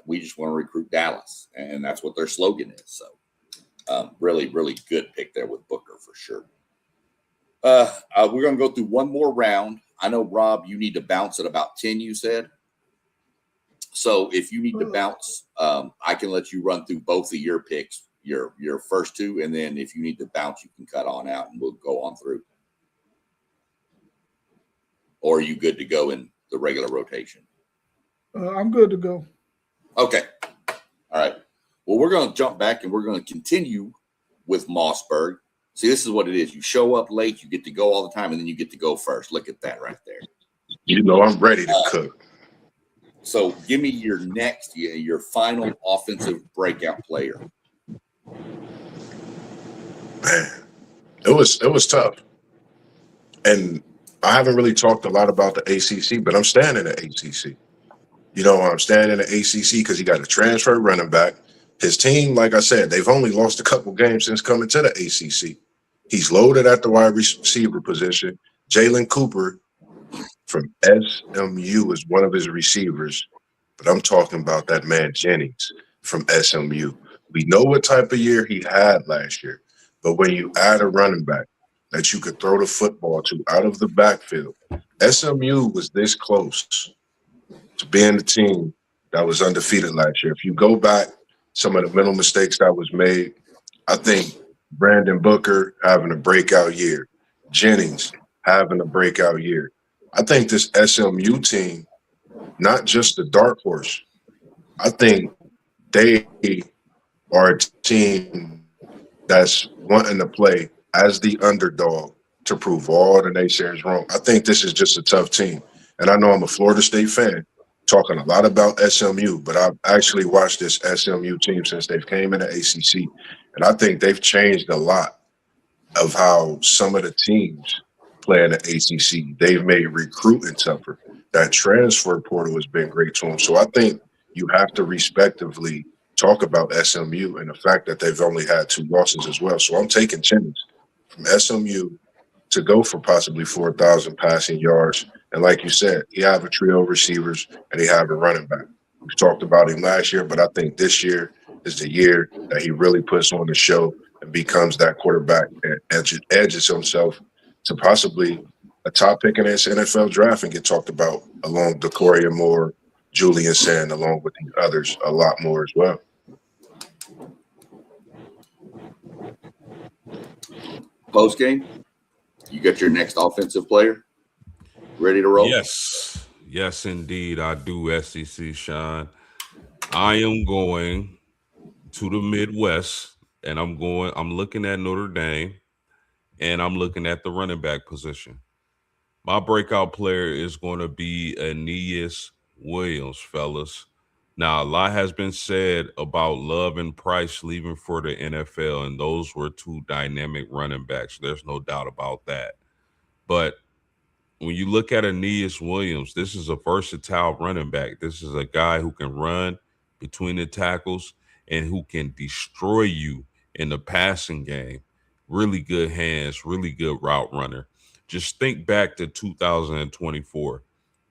We just want to recruit Dallas. And that's what their slogan is. So really, really good pick there with Booker for sure. We're going to go through one more round. I know, Rob, you need to bounce at about 10, you said. So if you need to bounce, I can let you run through both of your picks, your first two, and then if you need to bounce, you can cut on out and we'll go on through. Or are you good to go in the regular rotation? I'm good to go. Okay. All right. Well, we're going to jump back and we're going to continue with Mossberg. See, this is what it is. You show up late, you get to go all the time, and then you get to go first. Look at that right there. You know, I'm ready to cook. So give me your next, your final offensive breakout player. Man, it was tough. And I haven't really talked a lot about the ACC, but I'm staying in the ACC. You know, I'm staying in the ACC because he got a transfer running back. His team, like I said, they've only lost a couple games since coming to the ACC. He's loaded at the wide receiver position. Jalen Cooper from SMU is one of his receivers, but I'm talking about that man Jennings from SMU. We know what type of year he had last year, but when you add a running back that you could throw the football to out of the backfield, SMU was this close to being the team that was undefeated last year. If you go back, some of the mental mistakes that was made, I think Brandon Booker having a breakout year, Jennings having a breakout year. I think this SMU team, not just the dark horse, I think they are a team that's wanting to play as the underdog to prove all the naysayers wrong. I think this is just a tough team. And I know I'm a Florida State fan, talking a lot about SMU, but I've actually watched this SMU team since they've came in the ACC, and I think they've changed a lot of how some of the teams play in the ACC. They've made recruiting tougher. That transfer portal has been great to them. So I think you have to respectively talk about SMU and the fact that they've only had 2 losses as well. So I'm taking Jennings from SMU to go for possibly 4,000 passing yards. And like you said, he have a trio of receivers and he have a running back. We talked about him last year, but I think this year is the year that he really puts on the show and becomes that quarterback and edges himself to possibly a top pick in this NFL draft and get talked about along Decoria Moore, Julian Sand along with the others a lot more as well. Post game, you got your next offensive player ready to roll? Yes, indeed, I do. SEC Sean, I am going to the Midwest, and I'm looking at Notre Dame, and I'm looking at the running back position. My breakout player is going to be Aeneas Williams, fellas. Now, a lot has been said about Love and Price leaving for the NFL, and those were two dynamic running backs. There's no doubt about that. But when you look at Aeneas Williams, this is a versatile running back. This is a guy who can run between the tackles and who can destroy you in the passing game. Really good hands, really good route runner. Just think back to 2024,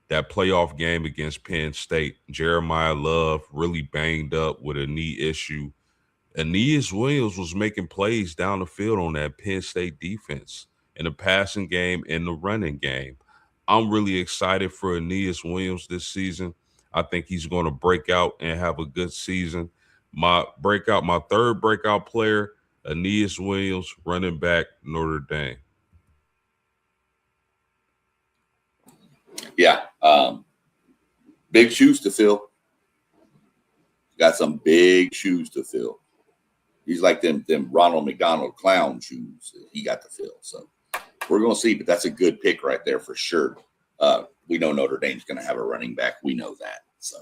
that playoff game against Penn State. Jeremiah Love really banged up with a knee issue. Aeneas Williams was making plays down the field on that Penn State defense in the passing game and the running game. I'm really excited for Aeneas Williams this season. I think he's going to break out and have a good season. My third breakout player, Aeneas Williams, running back, Notre Dame. Yeah. Big shoes to fill. Got some big shoes to fill. He's like them Ronald McDonald clown shoes that he got to fill. So we're going to see, but that's a good pick right there for sure. We know Notre Dame's going to have a running back. We know that. So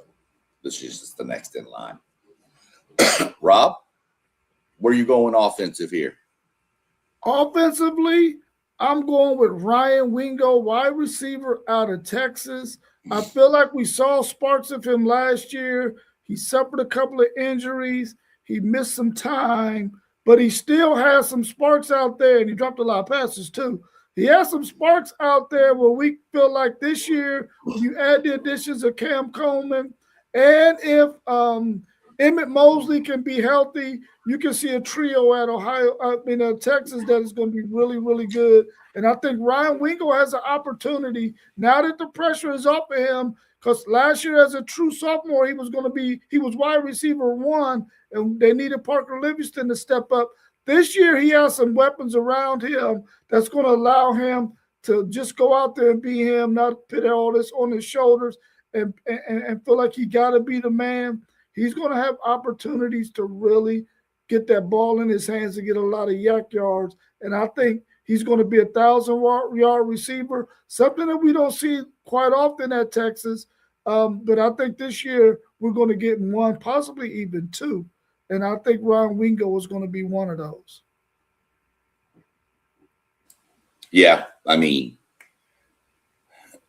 this is just the next in line. Rob, where are you going offensive here? Offensively, I'm going with Ryan Wingo, wide receiver out of Texas. I feel like we saw sparks of him last year. He suffered a couple of injuries. He missed some time, but he still has some sparks out there, and he dropped a lot of passes too. He has some sparks out there where we feel like this year, when you add the additions of Cam Coleman, and if Emmett Mosley can be healthy, you can see a trio at Texas that is going to be really, really good. And I think Ryan Wingo has an opportunity now that the pressure is off of him, because last year as a true sophomore, he was wide receiver 1, and they needed Parker Livingston to step up. This year, he has some weapons around him that's going to allow him to just go out there and be him, not put all this on his shoulders and feel like he got to be the man. He's going to have opportunities to really get that ball in his hands and get a lot of yak yards. And I think he's going to be 1,000-yard receiver, something that we don't see quite often at Texas. But I think this year we're going to get 1, possibly even 2. And I think Ryan Wingo is going to be one of those. Yeah, I mean,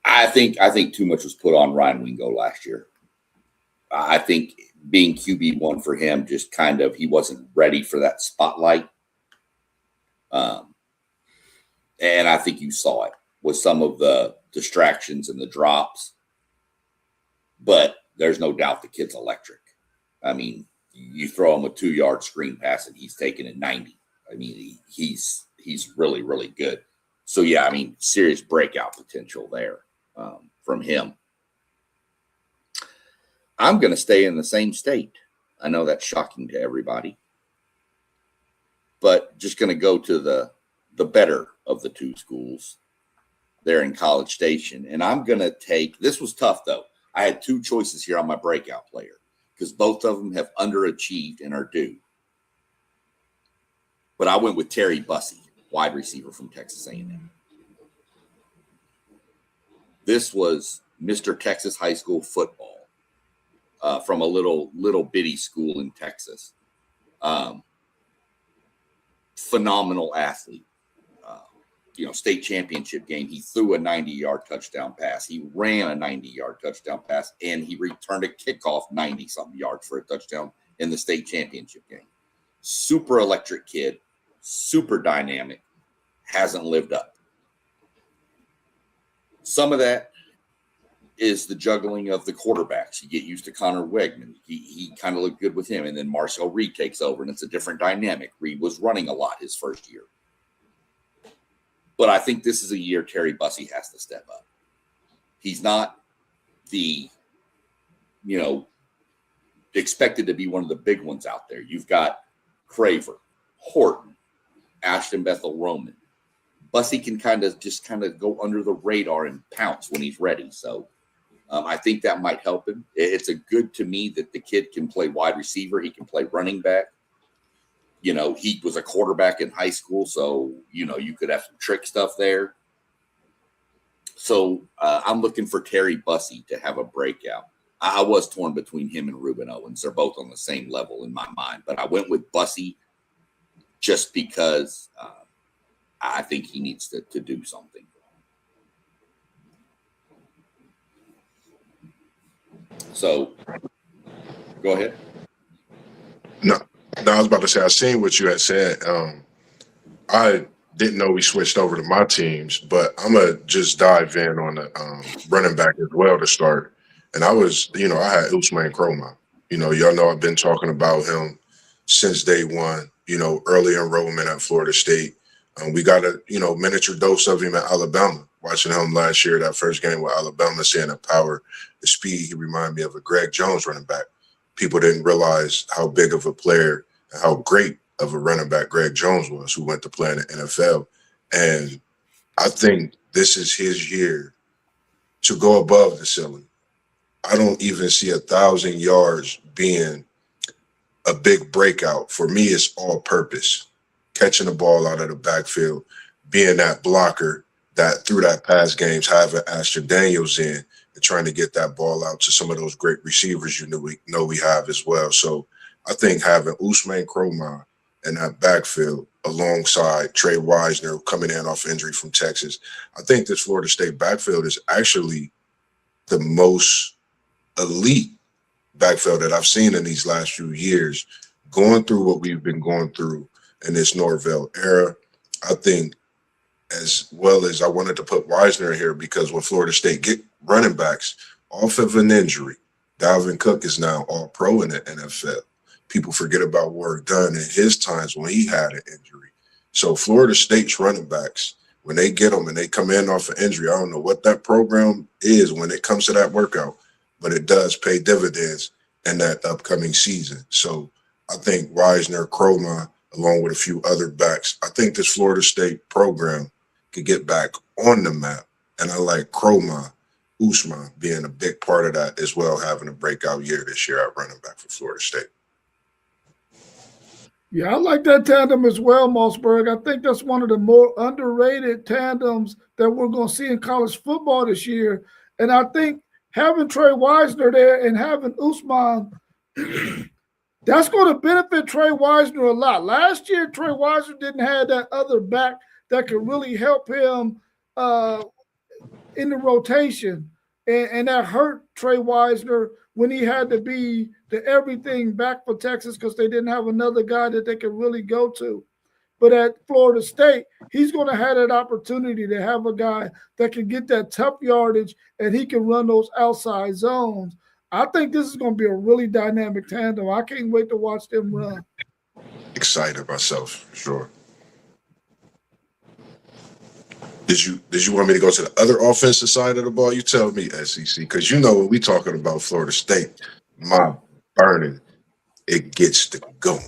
I think too much was put on Ryan Wingo last year. I think being QB1 for him, just kind of, he wasn't ready for that spotlight. And I think you saw it with some of the distractions and the drops. But there's no doubt the kid's electric. I mean, you throw him a 2-yard screen pass and he's taking it 90. I mean, he's really, really good. So, yeah, I mean, serious breakout potential there from him. I'm going to stay in the same state. I know that's shocking to everybody. But just going to go to the better of the two schools there in College Station. And I'm going to take – this was tough, though. I had 2 choices here on my breakout player because both of them have underachieved and are due. But I went with Terry Bussey, wide receiver from Texas A&M. This was Mr. Texas high school football from a little bitty school in Texas. Phenomenal athlete. State championship game, he threw a 90-yard touchdown pass. He ran a 90-yard touchdown pass, and he returned a kickoff 90-something yards for a touchdown in the state championship game. Super electric kid, super dynamic, hasn't lived up. Some of that is the juggling of the quarterbacks. You get used to Connor Wegman. He kind of looked good with him, and then Marcel Reed takes over, and it's a different dynamic. Reed was running a lot his first year. But I think this is a year Terry Bussey has to step up. He's not the expected to be one of the big ones out there. You've got Craver, Horton, Ashton Bethel Roman. Bussy can kind of go under the radar and pounce when he's ready. So I think that might help him. It's a good to me that the kid can play wide receiver. He can play running back. He was a quarterback in high school, so, you could have some trick stuff there. So I'm looking for Terry Bussy to have a breakout. I was torn between him and Reuben Owens. They're both on the same level in my mind, but I went with Bussy just because I think he needs to do something. So go ahead. No, I was about to say, I seen what you had said. I didn't know we switched over to my teams, but I'm going to just dive in on the running back as well to start. And I was, I had Usman Kroma. Y'all know I've been talking about him since day one, early enrollment at Florida State. We got a, miniature dose of him at Alabama. Watching him last year, that first game with Alabama, seeing the power, the speed, he reminded me of a Greg Jones running back. People didn't realize how big of a player and how great of a running back Greg Jones was, who went to play in the NFL. And I think this is his year to go above the ceiling. I don't even see 1,000 yards being a big breakout. For me, it's all purpose. Catching the ball out of the backfield, being that blocker that through that pass games, having Ashton Daniels in and trying to get that ball out to some of those great receivers we have as well. So I think having Usman Kroma in that backfield alongside Trey Wisner coming in off injury from Texas, I think this Florida State backfield is actually the most elite backfield that I've seen in these last few years, going through what we've been going through in this Norvell era. I think, as well as I wanted to put Wisner here, because when Florida State get running backs off of an injury, Dalvin Cook is now all pro in the NFL. People forget about Warrick Dunn in his times when he had an injury. So Florida State's running backs, when they get them and they come in off an injury, I don't know what that program is when it comes to that workout, but it does pay dividends in that upcoming season. So I think Wisner, Kroma, along with a few other backs, I think this Florida State program could get back on the map. And I like Kroma, Usman being a big part of that as well, having a breakout year this year at running back for Florida State. Yeah, I like that tandem as well, Mossberg. I think that's one of the more underrated tandems that we're going to see in college football this year. And I think having Trey Wisner there and having Usman, that's going to benefit Trey Wisner a lot. Last year, Trey Wisner didn't have that other back that could really help him in the rotation. And that hurt Trey Wisner when he had to be the everything back for Texas because they didn't have another guy that they could really go to. But at Florida State, he's going to have that opportunity to have a guy that can get that tough yardage and he can run those outside zones. I think this is going to be a really dynamic tandem. I can't wait to watch them run. Excited myself, for sure. Did you want me to go to the other offensive side of the ball? You tell me, SEC, because when we talking about Florida State, my burning, it gets to going.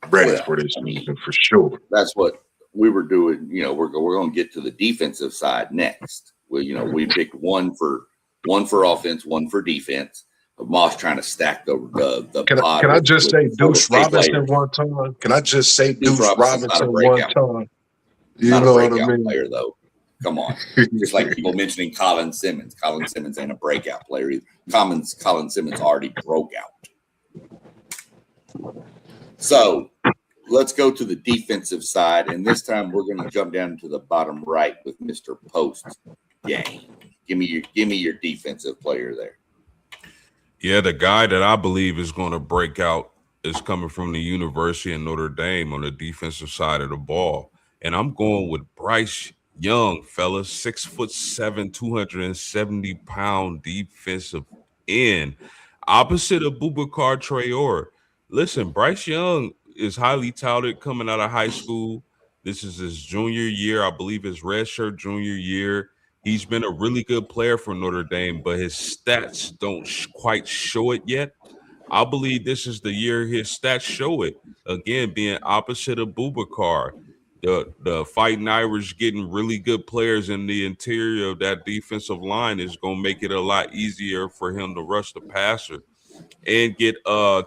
Ready for this season for sure. That's what we were doing. We're going to get to the defensive side next. We picked one for offense, one for defense. But Moss trying to stack the Can I just say Deuce Robinson one time? Can I just say Deuce Robinson one time? You know what I mean? Player, though. Come on. Just like people mentioning Colin Simmons. Colin Simmons ain't a breakout player either. Colin Simmons already broke out. So let's go to the defensive side. And this time we're going to jump down to the bottom right with Mr. Post Game. Give me your defensive player there. Yeah, the guy that I believe is going to break out is coming from the University of Notre Dame on the defensive side of the ball. And I'm going with Bryce Young, fellas, 6'7", 270-pound defensive end, opposite of Boubacar Traore. Listen, Bryce Young is highly touted coming out of high school. This is his junior year, I believe his redshirt junior year. He's been a really good player for Notre Dame, but his stats don't quite show it yet. I believe this is the year his stats show it. Again, being opposite of Boubacar, the Fighting Irish getting really good players in the interior of that defensive line is going to make it a lot easier for him to rush the passer and get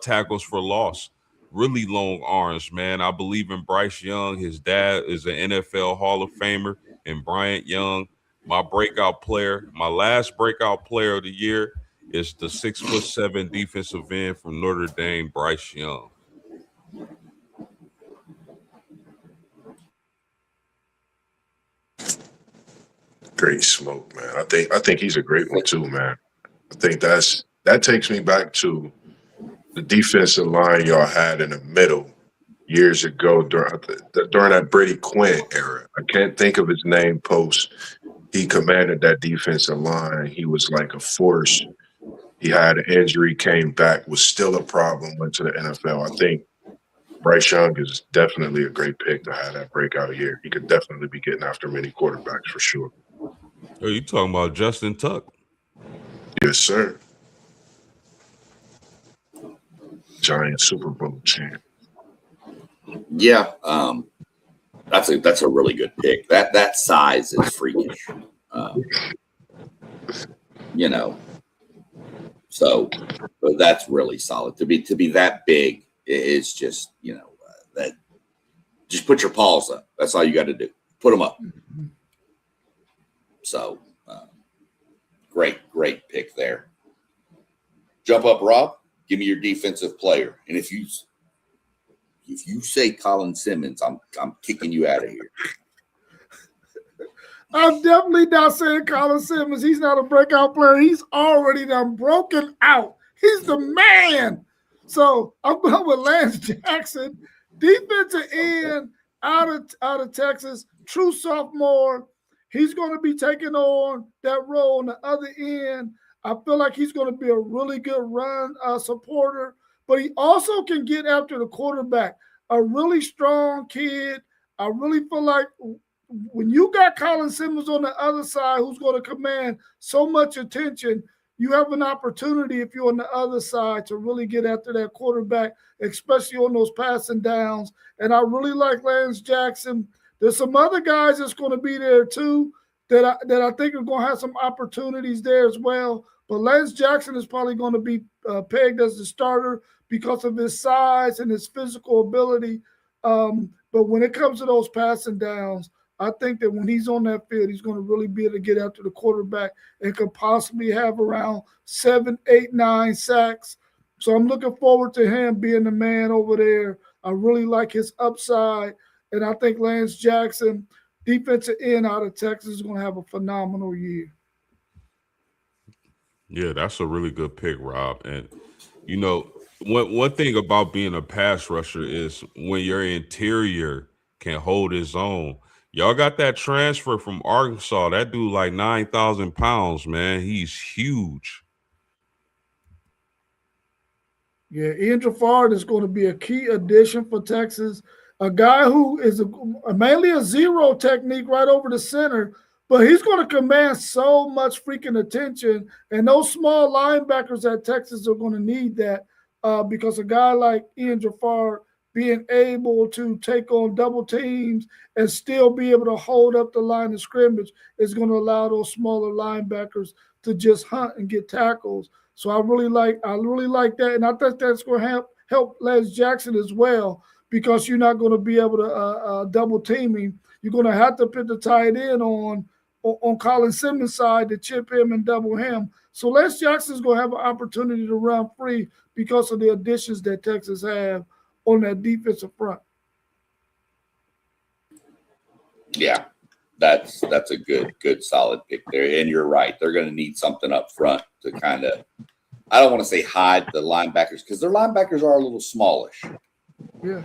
tackles for loss. Really long arms, man. I believe in Bryce Young. His dad is an NFL Hall of Famer, and Bryant Young, my breakout player, my last breakout player of the year is the 6'7" defensive end from Notre Dame, Bryce Young. Great smoke, man. I think he's a great one too, man. I think that takes me back to the defensive line y'all had in the middle years ago during that Brady Quinn era. I can't think of his name post. He commanded that defensive line. He was like a force. He had an injury, came back, was still a problem, went to the NFL. I think Bryce Young is definitely a great pick to have that breakout year. He could definitely be getting after many quarterbacks for sure. Are you talking about Justin Tuck? Yes, sir. Giant Super Bowl champ. Yeah, that's a really good pick. That size is freakish. You know, so that's really solid. To be that big is just, you know, that just put your paws up. That's all you got to do. Put them up. So great pick there. Jump up, Rob. Give me your defensive player. And if you say Colin Simmons, I'm kicking you out of here. I'm definitely not saying Colin Simmons. He's not a breakout player. He's already done broken out. He's the man. So I'm going with Lance Jackson, defensive end out of Texas, true sophomore. He's going to be taking on that role on the other end. I feel like he's going to be a really good run supporter, but he also can get after the quarterback. A really strong kid. I really feel like when you got Colin Simmons on the other side who's going to command so much attention, you have an opportunity if you're on the other side to really get after that quarterback, especially on those passing downs. And I really like Lance Jackson. There's some other guys that's going to be there too that I think are going to have some opportunities there as well. But Lance Jackson is probably going to be pegged as the starter because of his size and his physical ability. But when it comes to those passing downs, I think that when he's on that field, he's going to really be able to get after the quarterback and could possibly have around 7, 8, 9 sacks. So I'm looking forward to him being the man over there. I really like his upside. And I think Lance Jackson, defensive end out of Texas, is going to have a phenomenal year. Yeah, that's a really good pick, Rob. And, you know, one thing about being a pass rusher is when your interior can hold his own. Y'all got that transfer from Arkansas. That dude like 9,000 pounds, man. He's huge. Yeah, Ian Trafford is going to be a key addition for Texas. A guy who is mainly a zero technique right over the center, but he's going to command so much freaking attention. And those small linebackers at Texas are going to need that because a guy like Ian Trafford being able to take on double teams and still be able to hold up the line of scrimmage is going to allow those smaller linebackers to just hunt and get tackles. So I really like that. And I think that's going to help Lance Jackson as well, because you're not going to be able to double team him. You're going to have to put the tight end on Colin Simmons' side to chip him and double him. So Lance Jackson's going to have an opportunity to run free because of the additions that Texas have on that defensive front. Yeah, that's a good solid pick there. And you're right. They're going to need something up front to kind of, I don't want to say hide the linebackers because their linebackers are a little smallish. Yeah.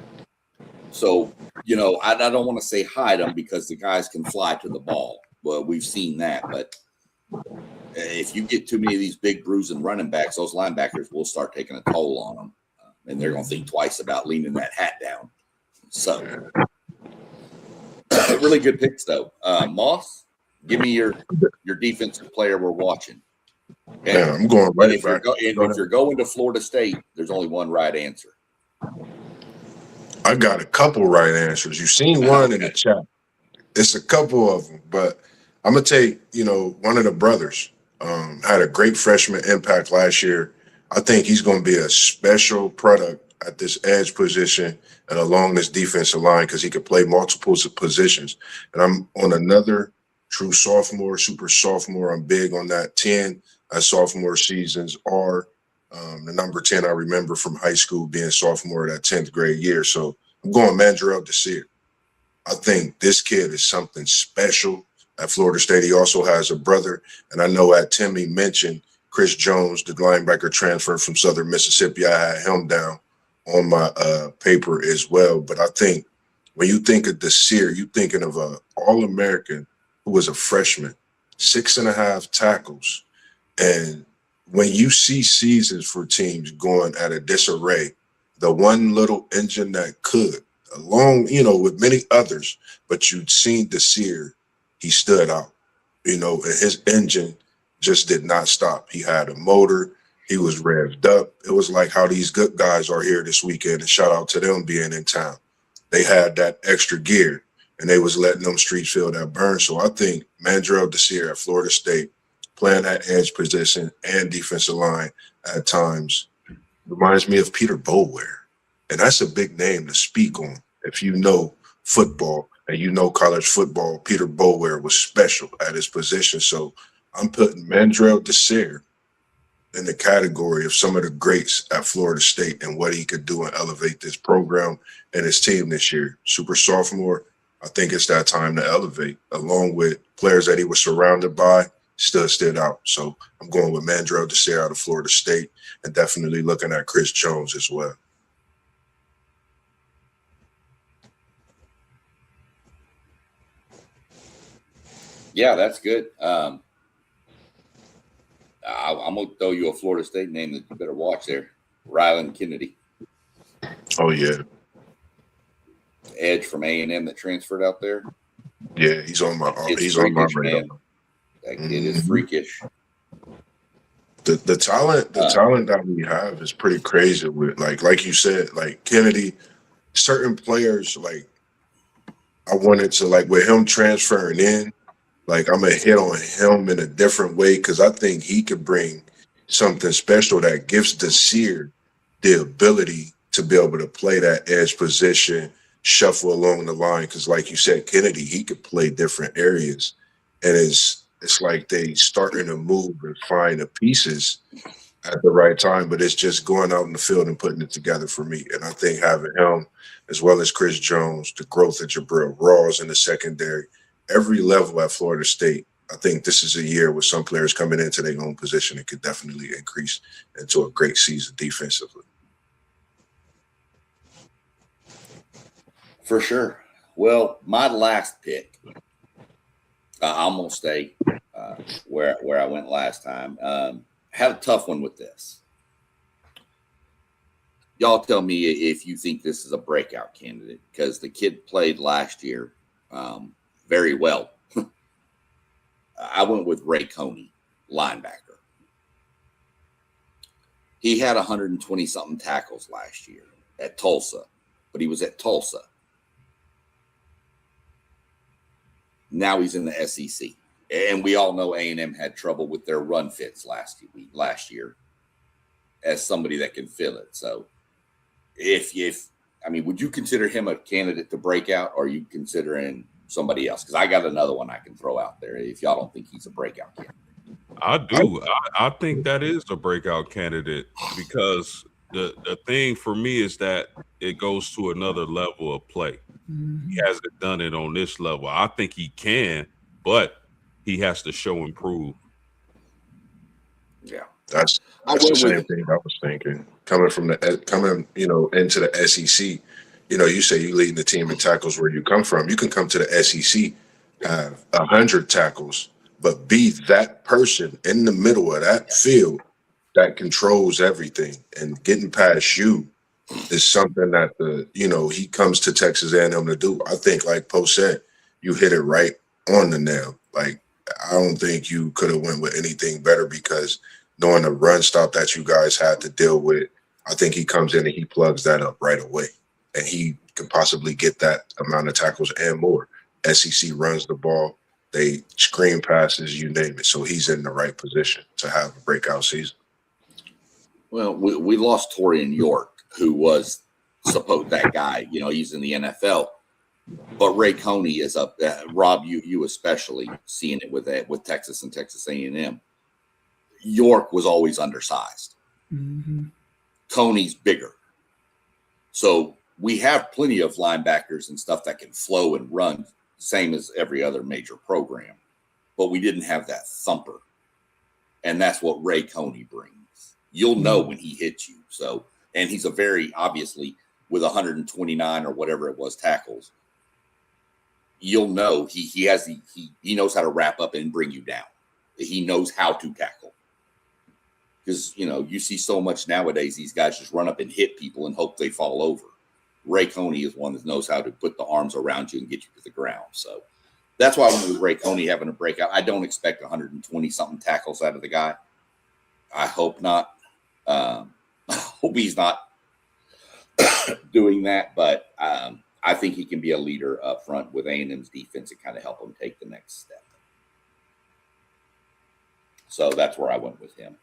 So, you know, I don't want to say hide them because the guys can fly to the ball. Well, we've seen that. But if you get too many of these big bruising running backs, those linebackers will start taking a toll on them. And they're going to think twice about leaning that hat down. So, really good picks, though. Moss? Give me your defensive player we're watching. And, Man, I'm going right if back. if you're going to Florida State, there's only one right answer. I got a couple right answers. You've seen one in the chat. It's a couple of them, but I'm gonna take, one of the brothers. Had a great freshman impact last year. I think he's gonna be a special product at this edge position and along this defensive line because he could play multiple positions. And I'm on another true sophomore, super sophomore. I'm big on that 10 as sophomore seasons are. The number 10 I remember from high school being sophomore that 10th grade year. So I'm going Mandrell Desir. I think this kid is something special at Florida State. He also has a brother. And I know at Timmy mentioned Chris Jones, the linebacker transfer from Southern Mississippi. I had him down on my paper as well. But I think when you think of Desir, you're thinking of an All-American who was a freshman, 6.5 tackles. And when you see seasons for teams going at a disarray, the one little engine that could, along, with many others, but you'd seen Desir, he stood out, and his engine just did not stop. He had a motor. He was revved up. It was like how these good guys are here this weekend, and shout out to them being in town. They had that extra gear, and they was letting them streets feel that burn. So I think Mandrell Desir at Florida State, playing that edge position and defensive line at times, reminds me of Peter Boulware. And that's a big name to speak on. If you know football and you know college football, Peter Boulware was special at his position. So I'm putting Mandrell Desir in the category of some of the greats at Florida State and what he could do and elevate this program and his team this year. Super sophomore, I think it's that time to elevate, along with players that he was surrounded by. Still stood out. So I'm going with Mandrell Desir out of Florida State and definitely looking at Chris Jones as well. Yeah, that's good. I'm going to throw you a Florida State name that you better watch there. Rylan Kennedy. Oh, yeah. Edge from A&M that transferred out there. Yeah, he's on my radar. Man. That kid is freakish. The talent that we have is pretty crazy. With like you said, like Kennedy, certain players, like I wanted to, like with him transferring in, like I'm gonna hit on him in a different way because I think he could bring something special that gives Desir the ability to be able to play that edge position, shuffle along the line. Because like you said, Kennedy, he could play different areas, and it's like they starting to move and find the pieces at the right time, but it's just going out in the field and putting it together for me. And I think having him, as well as Chris Jones, the growth of Jabril Rawls in the secondary, every level at Florida State, I think this is a year with some players coming into their own position and could definitely increase into a great season defensively. For sure. Well, my last pick, I'm going to stay where I went last time. Had a tough one with this. Y'all tell me if you think this is a breakout candidate because the kid played last year very well. I went with Ray Coney, linebacker. He had 120-something tackles last year at Tulsa, but he was at Tulsa. Now he's in the SEC. And we all know A&M had trouble with their run fits last year as somebody that can fill it. So would you consider him a candidate to break out, or are you considering somebody else? Because I got another one I can throw out there if y'all don't think he's a breakout candidate. I do. I think that is a breakout candidate because the thing for me is that it goes to another level of play. He hasn't done it on this level. I think he can, but he has to show improve. Yeah, that's the same thing I was thinking. Coming into the SEC, you say you leading the team in tackles where you come from. You can come to the SEC, have 100 tackles, but be that person in the middle of that field that controls everything, and getting past you is something that he comes to Texas A&M to do. I think, like Poe said, you hit it right on the nail. Like I don't think you could have went with anything better because knowing the run stop that you guys had to deal with, I think he comes in and he plugs that up right away. And he can possibly get that amount of tackles and more. SEC runs the ball. They screen passes, you name it. So he's in the right position to have a breakout season. Well, we lost Torian York, who was supposed that guy. You know, he's in the NFL. But Ray Coney is up. Rob, you especially seeing it with Texas and Texas A&M. York was always undersized. Mm-hmm. Coney's bigger. So we have plenty of linebackers and stuff that can flow and run, same as every other major program. But we didn't have that thumper. And that's what Ray Coney brings. You'll know when he hits you. So, and he's a very, obviously, with 129 or whatever it was tackles, you'll know he knows how to wrap up and bring you down. He knows how to tackle. Because, you know, you see so much nowadays, these guys just run up and hit people and hope they fall over. Ray Coney is one that knows how to put the arms around you and get you to the ground. So that's why I went with Ray Coney having a breakout. I don't expect 120-something tackles out of the guy. I hope not. I hope he's not doing that, but I think he can be a leader up front with A&M's defense and kind of help him take the next step. So that's where I went with him.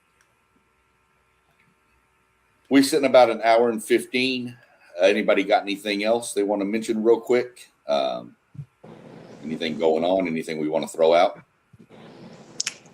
We're sitting about an hour and 15. Anybody got anything else they want to mention real quick? Anything going on? Anything we want to throw out?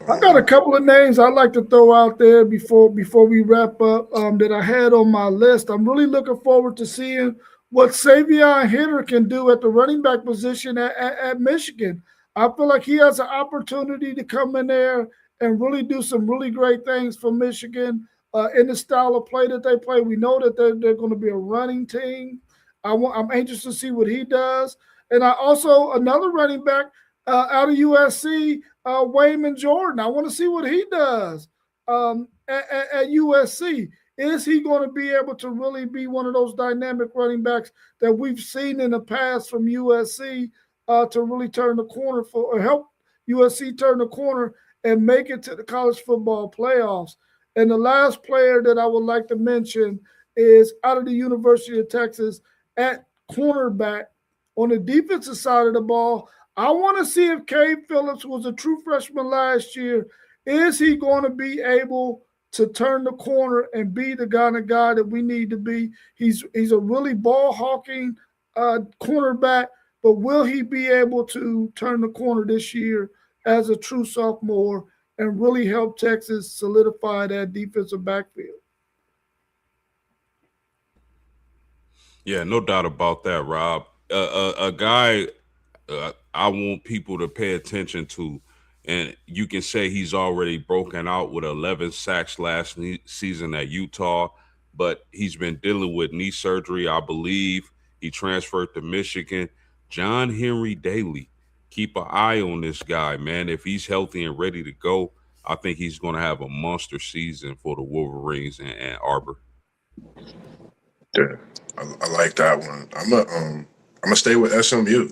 I got a couple of names I'd like to throw out there before we wrap up that I had on my list. I'm really looking forward to seeing what Savion Hitter can do at the running back position at Michigan. I feel like he has an opportunity to come in there and really do some really great things for Michigan in the style of play that they play. We know that they're going to be a running team. I'm anxious to see what he does. And I also, another running back out of USC, Wayman Jordan. I want to see what he does at USC. Is he going to be able to really be one of those dynamic running backs that we've seen in the past from USC to really turn the corner or help USC turn the corner and make it to the college football playoffs? And the last player that I would like to mention is out of the University of Texas at cornerback on the defensive side of the ball. I want to see if Cade Phillips was a true freshman last year. Is he going to be able to turn the corner and be the kind of guy that we need to be? He's a really ball-hawking cornerback, but will he be able to turn the corner this year as a true sophomore and really help Texas solidify that defensive backfield? Yeah, no doubt about that, Rob. A guy I want people to pay attention to, and you can say he's already broken out with 11 sacks last season at Utah, but he's been dealing with knee surgery, I believe. He transferred to Michigan. John Henry Daly. Keep an eye on this guy, man. If he's healthy and ready to go, I think he's going to have a monster season for the Wolverines in Ann Arbor. Yeah, I like that one. I'm gonna stay with SMU.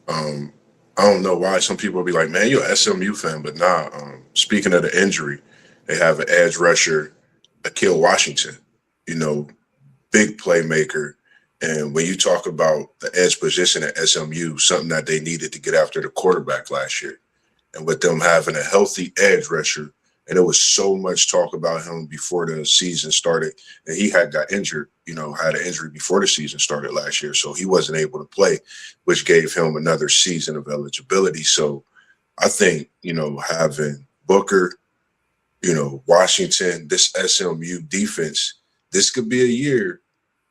I don't know why some people will be like, man, you're an SMU fan, but nah. Speaking of the injury, they have an edge rusher, Akil Washington, big playmaker. And when you talk about the edge position at SMU, something that they needed to get after the quarterback last year, and with them having a healthy edge rusher, and there was so much talk about him before the season started, and he got injured, had an injury before the season started last year, so he wasn't able to play, which gave him another season of eligibility. So I think, having Booker, Washington, this SMU defense, this could be a year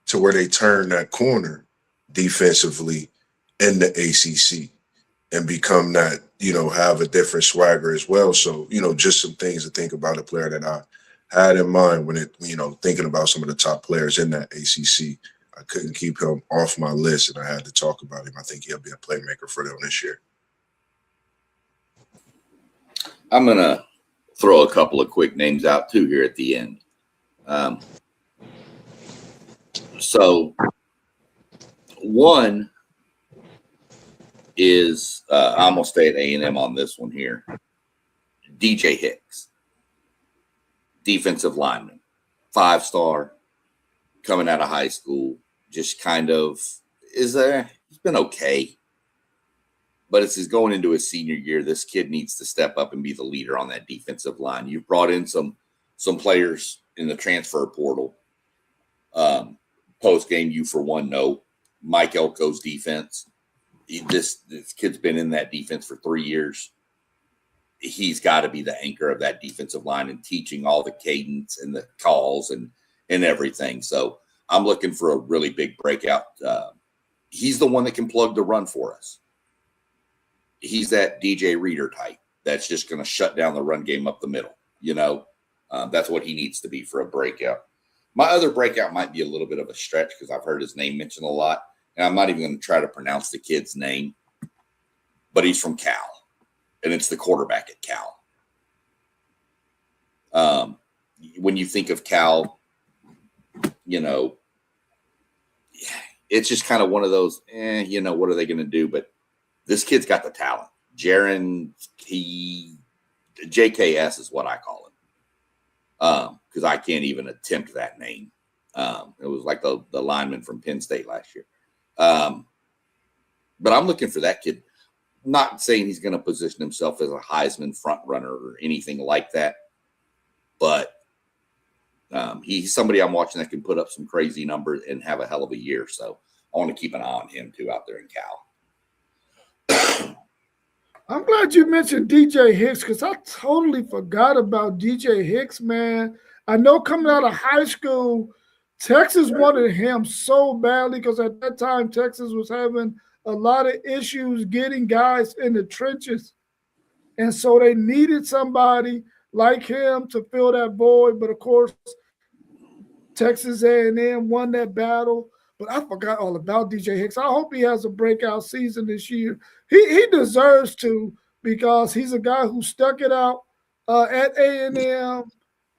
to where they turn that corner defensively in the ACC and become that, have a different swagger as well. So, just some things to think about a player that I had in mind when thinking about some of the top players in that ACC. I couldn't keep him off my list, and I had to talk about him. I think he'll be a playmaker for them this year. I'm going to throw a couple of quick names out too here at the end. So one is I'm going to stay at A&M on this one here. DJ Hicks, defensive lineman, 5-star, coming out of high school, just kind of he's been okay. But as he's going into his senior year, this kid needs to step up and be the leader on that defensive line. You've brought in some players in the transfer portal. Post game, you for one know Mike Elko's defense. This kid's been in that defense for 3 years. He's got to be the anchor of that defensive line and teaching all the cadence and the calls and everything. So I'm looking for a really big breakout. He's the one that can plug the run for us. He's that DJ Reader type that's just going to shut down the run game up the middle. That's what he needs to be for a breakout. My other breakout might be a little bit of a stretch because I've heard his name mentioned a lot, and I'm not even going to try to pronounce the kid's name, but he's from Cal, and it's the quarterback at Cal. When you think of Cal, it's just kind of one of those, what are they going to do? But this kid's got the talent. Jaron, JKS is what I call him. Because I can't even attempt that name. It was like the lineman from Penn State last year. But I'm looking for that kid. Not saying he's going to position himself as a Heisman front runner or anything like that. But he's somebody I'm watching that can put up some crazy numbers and have a hell of a year. So I want to keep an eye on him too out there in Cal. I'm glad you mentioned DJ Hicks because I totally forgot about DJ Hicks, man. I know coming out of high school, Texas wanted him so badly because at that time, Texas was having a lot of issues getting guys in the trenches. And so they needed somebody like him to fill that void. But, of course, Texas A&M won that battle. But I forgot all about DJ Hicks. I hope he has a breakout season this year. He deserves to because he's a guy who stuck it out at A&M.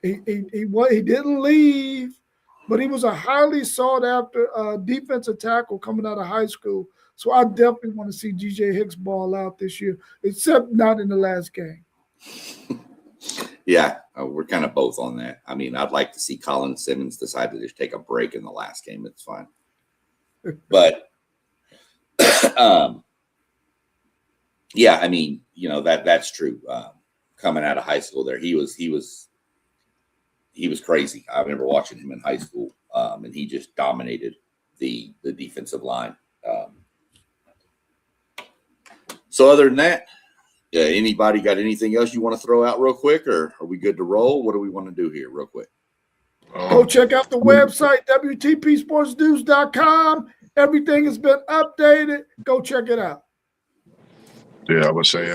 He didn't leave, but he was a highly sought after defensive tackle coming out of high school. So I definitely want to see DJ Hicks ball out this year, except not in the last game. Yeah, we're kind of both on that. I mean, I'd like to see Colin Simmons decide to just take a break in the last game. It's fine. But yeah, I mean, that's true. Coming out of high school there, he was crazy. I remember watching him in high school, and he just dominated the defensive line. So other than that, anybody got anything else you want to throw out real quick, or are we good to roll? What do we want to do here real quick? Go check out the website, WTPSportsNews.com. Everything has been updated. Go check it out. Yeah, I would say,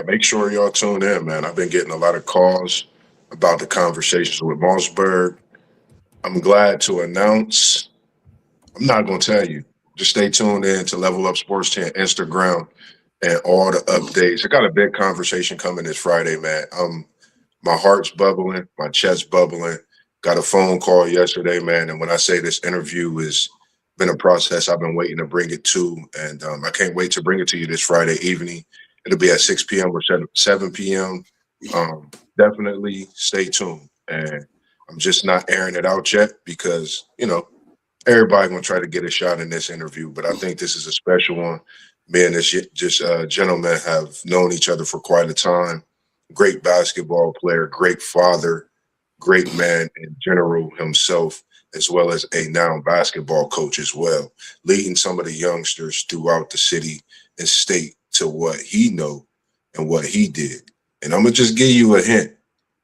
make sure y'all tune in, man. I've been getting a lot of calls about the conversations with Mossberg. I'm glad to announce, I'm not going to tell you. Just stay tuned in to Level Up Sports 10 Instagram and all the updates. I got a big conversation coming this Friday, man. My heart's bubbling, my chest's bubbling. Got a phone call yesterday, man. And when I say this interview has been a process I've been waiting to bring it to, and I can't wait to bring it to you this Friday evening. It'll be at 6 p.m. or 7 p.m. Definitely stay tuned. And I'm just not airing it out yet because, everybody going to try to get a shot in this interview. But I think this is a special one. Me and this gentleman have known each other for quite a time. Great basketball player, great father, great man in general himself, as well as a now basketball coach as well, leading some of the youngsters throughout the city and state to what he know and what he did. And I'm going to just give you a hint.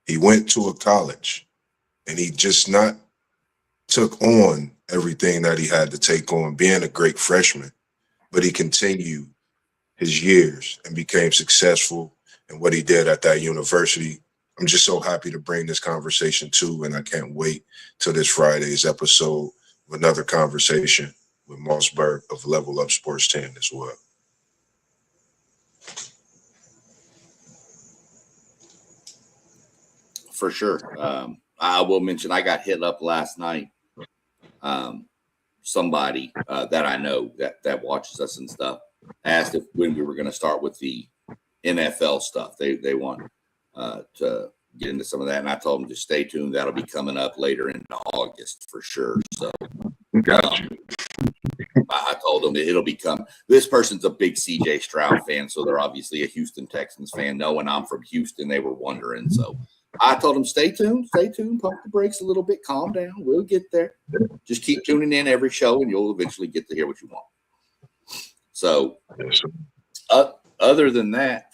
He went to a college and he just not took on everything that he had to take on being a great freshman, but he continued his years and became successful in what he did at that university. I'm just so happy to bring this conversation to, and I can't wait till this Friday's episode of another conversation with Mossberg of Level Up Sports 10 as well. For sure. I will mention I got hit up last night. Somebody that I know that watches us and stuff asked when we were going to start with the NFL stuff. They want to get into some of that. And I told them to stay tuned. That'll be coming up later in August for sure. So Got you. I told them it'll become, this person's a big CJ Stroud fan, so they're obviously a Houston Texans fan. Knowing I'm from Houston, they were wondering. So I told them, stay tuned, pump the brakes a little bit, calm down. We'll get there. Just keep tuning in every show, and you'll eventually get to hear what you want. So other than that,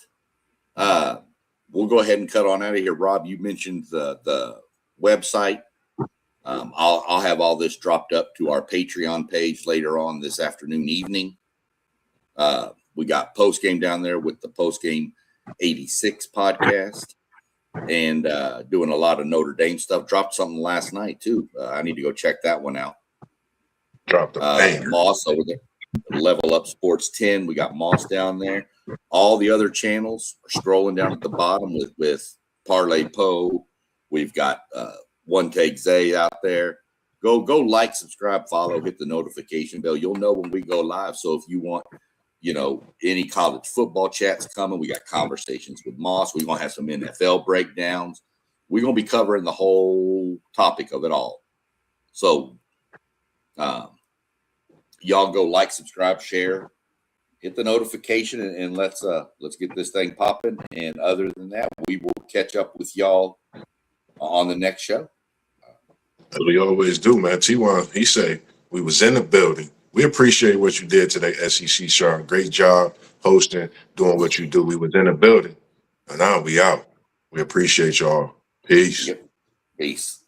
we'll go ahead and cut on out of here. Rob, you mentioned the website. I'll have all this dropped up to our Patreon page later on this afternoon, evening. We got post game down there with the post game 86 podcast, and doing a lot of Notre Dame stuff. Dropped something last night too. I need to go check that one out. Dropped a Moss over there. Level Up Sports 10. We got Moss down there. All the other channels are scrolling down at the bottom with Parlay Poe. We've got One Take Zay out there. Go like, subscribe, follow, hit the notification bell. You'll know when we go live. So if you want, any college football chats coming, we got conversations with Moss. We're going to have some NFL breakdowns. We're going to be covering the whole topic of it all. So y'all go like, subscribe, share, hit the notification, and let's get this thing popping. And other than that, we will catch up with y'all on the next show. As we always do, man. T1, he say we was in the building. We appreciate what you did today, SEC Sharp. Great job hosting, doing what you do. We was in the building, and now we out. We appreciate y'all. Peace. Yep. Peace.